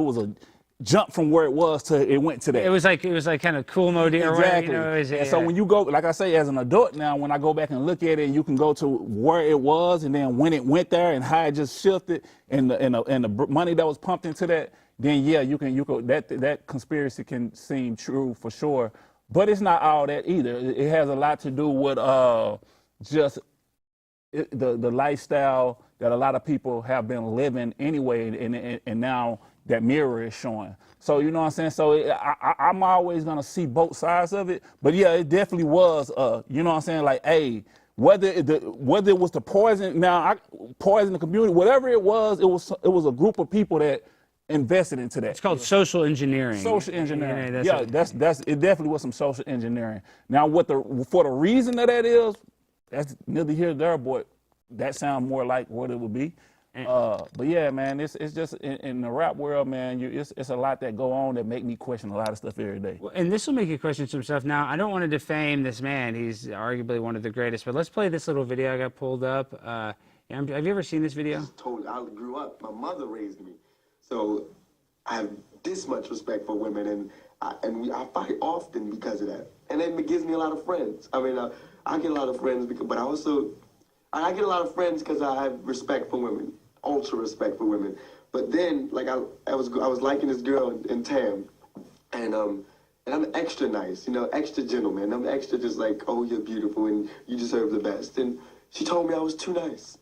jumped from where it was to it went to that. It was like kind of cool mode or whatever, you know, And so when you go, like I say, as an adult now, when I go back and look at it, you can go to where it was and then when it went there and how it just shifted and the money that was pumped into that, then yeah, you can that conspiracy can seem true for sure. But it's not all that either. It has a lot to do with just the lifestyle that a lot of people have been living anyway, and now that mirror is showing. So you know what I'm saying? So I'm always gonna see both sides of it. But yeah, it definitely was. You know what I'm saying? Like, hey, whether it was the poison, poison the community, whatever it was a group of people that invested into that. It's called social engineering. Social engineering. Yeah, that's it. Definitely was some social engineering. Now, for the reason that is, that's neither here nor there, boy. That sounds more like what it would be. But yeah, man, it's just in the rap world, man. It's a lot that go on that make me question a lot of stuff every day. Well, and this will make you question some stuff. Now, I don't want to defame this man. He's arguably one of the greatest. But let's play this little video I got pulled up. Have you ever seen this video? I grew up. My mother raised me, so I have this much respect for women, and I fight often because of that. And it gives me a lot of friends. I mean, I get a lot of friends but I get a lot of friends because I have respect for women. Ultra respect for women. But then, like, I was liking this girl in Tam, and I'm extra nice, you know, extra gentleman. I'm extra just like, oh, you're beautiful and you deserve the best. And she told me I was too nice.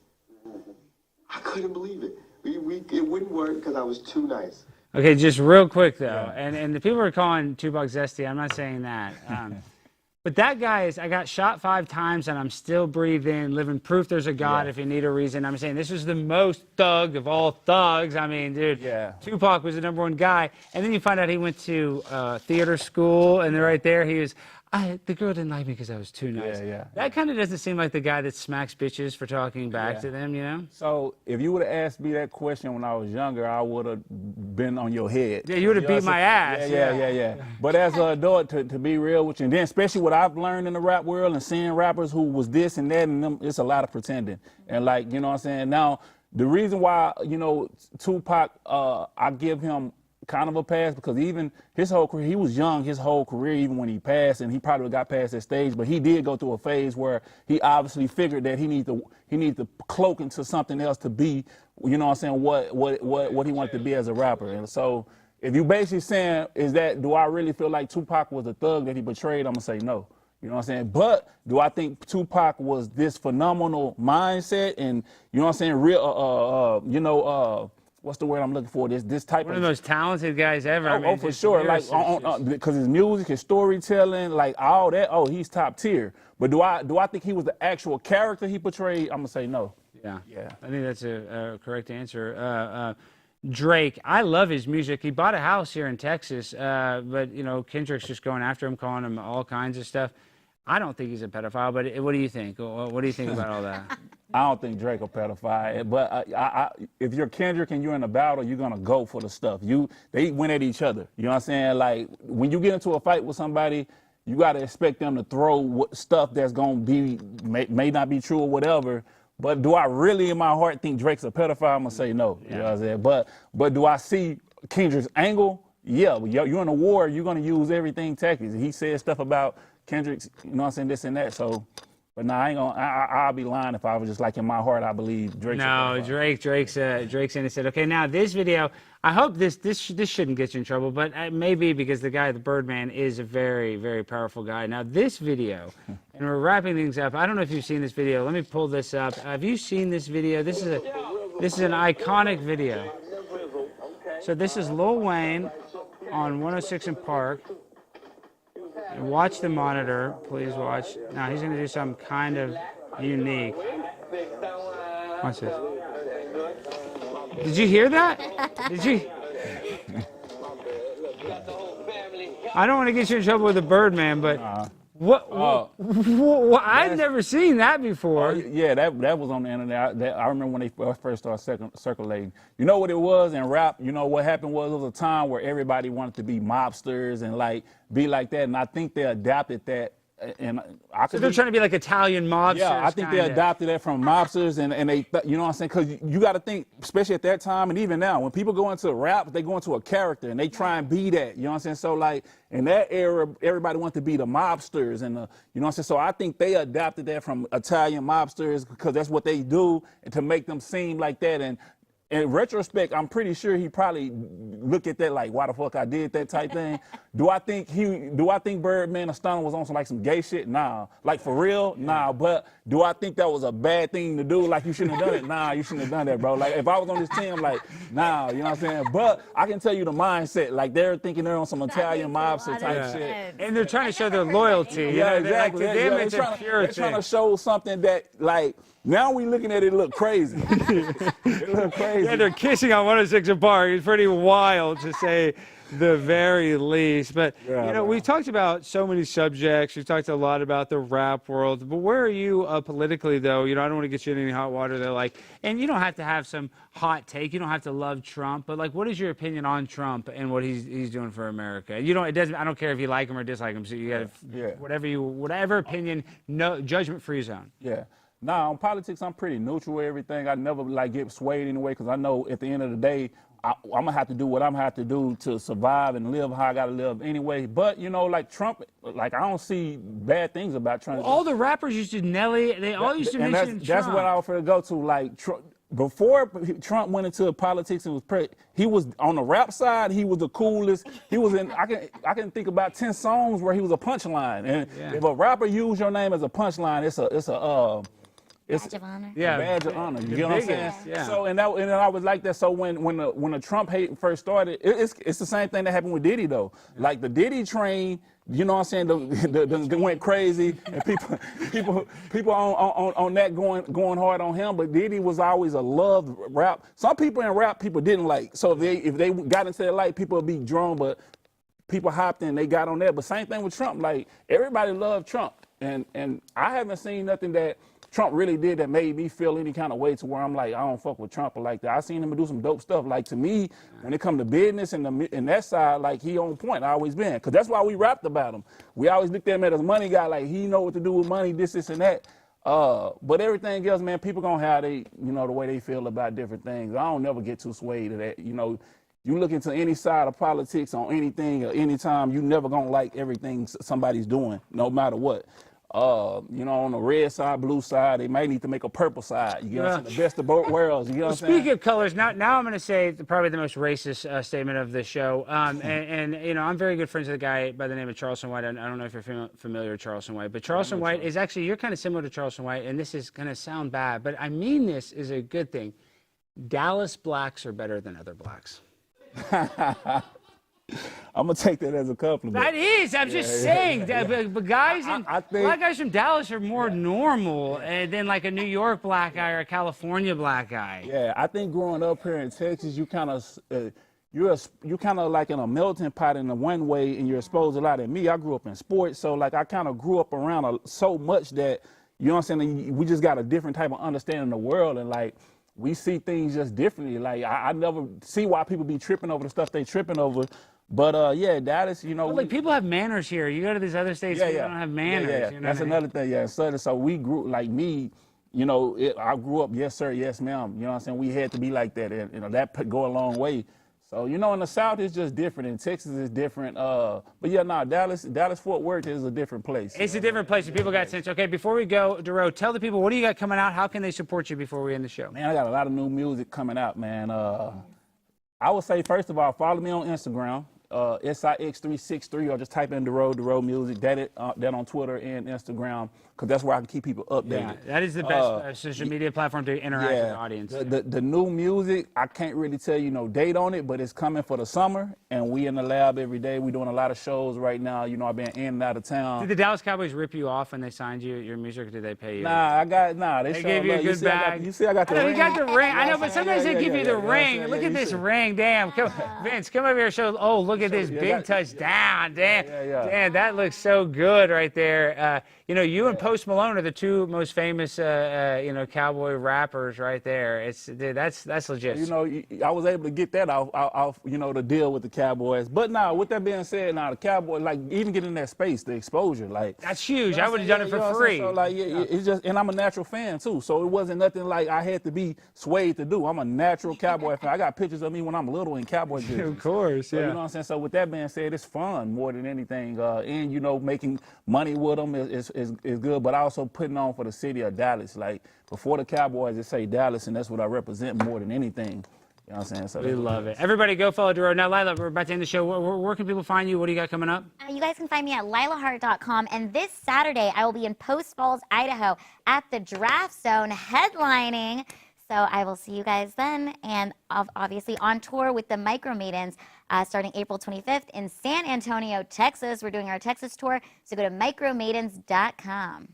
I couldn't believe it. It wouldn't work because I was too nice. Okay, just real quick though, and the people are calling Tupac zesty. I'm not saying that. But that guy I got shot 5 times and I'm still breathing, living proof there's a God if you need a reason. I'm saying this was the most thug of all thugs. I mean, dude, Tupac was the #1 guy. And then you find out he went to theater school, and right there he was, the girl didn't like me because I was too nice. That kind of doesn't seem like the guy that smacks bitches for talking back to them, you know? So if you would have asked me that question when I was younger, I would have been on your head. Yeah, you would have beat my ass. Yeah. But as an adult, to be real with you, and then especially what I've learned in the rap world and seeing rappers who was this and that, and them, it's a lot of pretending. And like, you know what I'm saying? Now, the reason why, you know, Tupac, I give him kind of a pass because even his whole career, he was young his whole career, even when he passed, and he probably got past that stage, but he did go through a phase where he obviously figured that he needs to cloak into something else to be, you know what I'm saying, what he wanted to be as a rapper. And so if you basically saying, do I really feel like Tupac was a thug that he betrayed, I'm gonna say no. You know what I'm saying? But do I think Tupac was this phenomenal mindset and, you know what I'm saying, real, what's the word I'm looking for? This type one of the most talented guys ever. Oh, for sure. Like, because his music, his storytelling, like all that. Oh, he's top tier. But do I think he was the actual character he portrayed? I'm gonna say no. Yeah. I think that's a correct answer. Drake, I love his music. He bought a house here in Texas, but you know, Kendrick's just going after him, calling him all kinds of stuff. I don't think he's a pedophile, but what do you think? What do you think about all that? I don't think Drake a pedophile, but if you're Kendrick and you're in a battle, you're gonna go for the stuff. They went at each other. You know what I'm saying? Like when you get into a fight with somebody, you gotta expect them to throw stuff that's gonna be may not be true or whatever. But do I really, in my heart, think Drake's a pedophile? I'm gonna say no. You know what I'm saying? But do I see Kendrick's angle? Yeah, you're in a war. You're gonna use everything tactics. He said stuff about Kendrick's, you know what I'm saying, this and that. So, but nah, I'll be lying if I was just like in my heart, I believe Drake's. No, Drake's innocent. Okay, now this video, I hope this shouldn't get you in trouble, but maybe because the guy, the Birdman, is a very, very powerful guy. Now this video, and we're wrapping things up. I don't know if you've seen this video. Let me pull this up. Have you seen this video? This is an iconic video. So this is Lil Wayne on 106 and Park. And watch the monitor, please watch. Now he's gonna do something kind of unique. Watch this. Did you hear that? Did you? I don't want to get you in trouble with the Birdman, but what I've never seen that before. Yeah, that was on the internet. I remember when they first started circulating. You know what it was in rap? You know what happened was it was a time where everybody wanted to be mobsters and like be like that, and I think they adapted that and I could So they're trying to be like Italian mobsters. Yeah, I think they adopted that from mobsters, and they, you know what I'm saying? Because you got to think, especially at that time and even now, when people go into rap, they go into a character and they try and be that. You know what I'm saying? So like in that era, everybody wanted to be the mobsters, and you know what I'm saying? So I think they adopted that from Italian mobsters because that's what they do, and to make them seem like that. And in retrospect, I'm pretty sure he probably looked at that like, why the fuck I did that type thing. Do I think Birdman or Stunner was on some gay shit? Nah. Like for real? Nah. But do I think that was a bad thing to do? Like you shouldn't have done it? Nah, you shouldn't have done that, bro. Like if I was on this team, like, nah, you know what I'm saying? But I can tell you the mindset. Like they're thinking they're on some Italian mobster type shit. And they're trying to show their loyalty. Yeah, you know? exactly. Like, to them, it's a pure they're trying to show something that, like, now we looking at it look crazy. It look crazy. Yeah, they're kissing on 106 and Park. It's pretty wild to say the very least. But, Yeah, you know, we talked about so many subjects. We've talked a lot about the rap world. But where are you politically, though? You know, I don't want to get you in any hot water there. Like, and you don't have to have some hot take. You don't have to love Trump. But, like, what is your opinion on Trump and what he's doing for America? You know, it doesn't. I don't care if you like him or dislike him. So you got to, whatever opinion, no judgment-free zone. Yeah. Nah, on politics, I'm pretty neutral with everything. I never like get swayed anyway because I know at the end of the day, I'm gonna have to do what I'm gonna have to do to survive and live how I gotta live anyway. But you know, like Trump, like I don't see bad things about Trump. Well, all the rappers used to Nelly. They all used to mention Trump. That's what I offer to go to. Like before Trump went into politics and was he was on the rap side. He was the coolest. He was in. I can think about 10 songs where he was a punchline. And if a rapper used your name as a punchline, it's a badge of honor. Yeah, badge of honor. You know what I'm saying? Yeah. So and I was like that. So when the Trump hate first started, it's the same thing that happened with Diddy though. Like the Diddy train, you know what I'm saying? They went crazy, and people on that going hard on him. But Diddy was always a loved rap. Some people in rap people didn't like. So if they got into that light, people would be drawn. But people hopped in, they got on that. But same thing with Trump. Like everybody loved Trump, and I haven't seen nothing that Trump really did that made me feel any kind of way to where I'm like, I don't fuck with Trump or like that. I seen him do some dope stuff. Like to me, when it come to business and that side, like he on point. I always been, cause that's why we rapped about him. We always looked at him as a money guy, like he know what to do with money, this and that. But everything else, man, people gonna have the way they feel about different things. I don't never get too swayed to that. You know, you look into any side of politics on anything or anytime, you never gonna like everything somebody's doing, no matter what. On the red side, blue side, they might need to make a purple side. You know, the best of both worlds. You know what I'm saying? Speaking of colors, now I'm going to say probably the most racist statement of the show. And I'm very good friends with a guy by the name of Charleston White. I don't know if you're familiar with Charleston White, but Charleston White is actually, you're kind of similar to Charleston White, and this is going to sound bad, but I mean this is a good thing. Dallas blacks are better than other blacks. I'm gonna take that as a compliment. That is, I'm just saying. But guys, black guys from Dallas are more normal than like a New York black guy or a California black guy. Yeah, I think growing up here in Texas, you kind of you're kind of like in a melting pot in a one way, and you're exposed a lot. And me, I grew up in sports, so like I kind of grew up around so much that you know what I'm saying. We just got a different type of understanding of the world, and like we see things just differently. Like I never see why people be tripping over the stuff they tripping over. But Dallas, like people have manners here. You go to these other states, people don't have manners. Yeah. You know That's another thing. Yeah, so we grew like me. I grew up, yes sir, yes ma'am. You know what I'm saying? We had to be like that, and that go a long way. So in the South it's just different, and Texas is different. Dallas Fort Worth is a different place. It's a different place, and people got sense. Okay, before we go, Dorrough, tell the people what do you got coming out? How can they support you before we end the show? Man, I got a lot of new music coming out, man. I would say first of all, follow me on Instagram. SIX363, or just type in Dorrough Music. That on Twitter and Instagram, because that's where I can keep people updated. Yeah, that is the best social media platform to interact with the audience. The new music, I can't really tell you no date on it, but it's coming for the summer, and we in the lab every day. We're doing a lot of shows right now. I've been in and out of town. Did the Dallas Cowboys rip you off when they signed your music, or did they pay you? They gave you a good bag. You see, I got the ring. You got the ring. I know, but sometimes they give you the ring. Look at this ring. Damn. Vince, come over here and show. Oh, look at this big touchdown. Damn, that looks so good right there. You know, you and Post Malone are the two most famous, you know, cowboy rappers right there. Dude, that's legit. You know, I was able to get that off, you know, the deal with the Cowboys. But now, with that being said, now the Cowboys, like, even getting in that space, the exposure, like. That's huge. I would have done it for free. So, like, it's just, and I'm a natural fan, too. So it wasn't nothing like I had to be swayed to do. I'm a natural Cowboy fan. I got pictures of me when I'm little in Cowboy jerseys. Of course, so, you know what I'm saying? So with that being said, it's fun more than anything. And, you know, making money with them is good, but also putting on for the city of Dallas. Like, before the Cowboys, they say Dallas, and that's what I represent more than anything. You know what I'm saying? So we love it. Everybody go follow Dorrough. Now, Lila, we're about to end the show. Where can people find you? What do you got coming up? You guys can find me at lilahart.com. And this Saturday, I will be in Post Falls, Idaho at the Draft Zone headlining. So I will see you guys then. And obviously on tour with the Micro Maidens starting April 25th in San Antonio, Texas. We're doing our Texas tour. So go to micromaidens.com.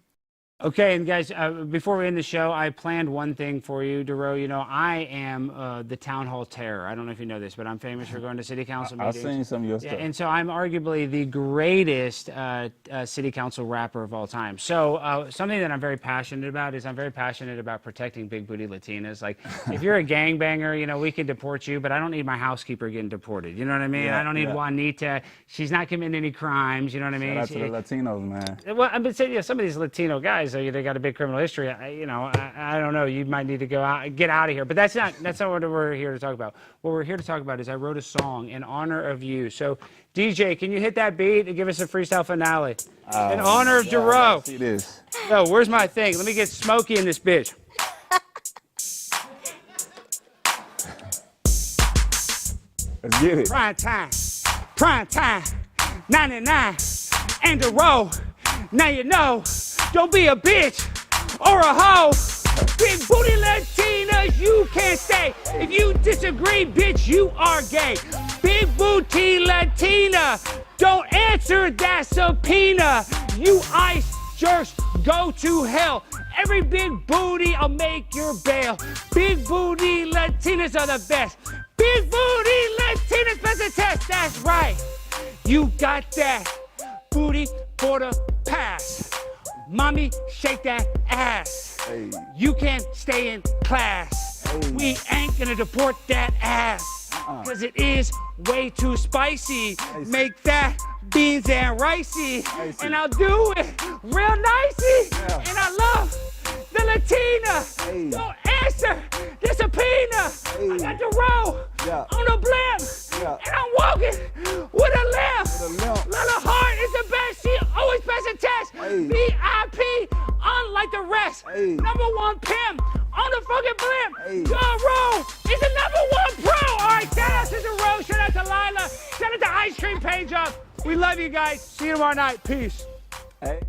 Okay, and guys, before we end the show, I planned one thing for you, Dorrough. You know, I am the town hall terror. I don't know if you know this, but I'm famous for going to city council meetings. I've seen some of your stuff. And so I'm arguably the greatest city council rapper of all time. So something that I'm very passionate about is I'm very passionate about protecting big booty Latinas. Like, if you're a gangbanger, you know, we can deport you, but I don't need my housekeeper getting deported. You know what I mean? I don't need Juanita. She's not committing any crimes. You know what I mean? Shout out to the Latinos, man. Well, I've been saying, yeah, some of these Latino guys, they got a big criminal history. I don't know. You might need to get out of here. But that's not what we're here to talk about. What we're here to talk about is I wrote a song in honor of you. So, DJ, can you hit that beat and give us a freestyle finale? In honor of Dorrough. See this. Yo, where's my thing? Let me get Smokey in this bitch. Let's get it. Prime time, 99, and Dorrough. Now you know. Don't be a bitch or a hoe. Big booty Latinas, you can't stay. If you disagree, bitch, you are gay. Big booty Latina, don't answer that subpoena. You ice jerks, go to hell. Every big booty, I'll make your bail. Big booty Latinas are the best. Big booty Latinas pass the test, that's right. You got that booty for the pass. Mommy, shake that ass. Hey. You can't stay in class. Hey. We ain't gonna deport that ass. Cause it is way too spicy. Make that beans and ricey. And I'll do it real nicey. Yeah. And I love the Latina. Hey. Don't answer the subpoena. Hey. I got the roll on the blimp. Yeah. And I'm walking with a limp. Lila Hart is the best. She always passes a test. Hey. VIP, unlike the rest. Hey. #1 pimp on the fucking blimp. Hey. Dorrough is the #1 pro. All right, shout out to Dorrough. Shout out to Lila. Shout out to Ice Cream Page Up. We love you guys. See you tomorrow night. Peace. Hey.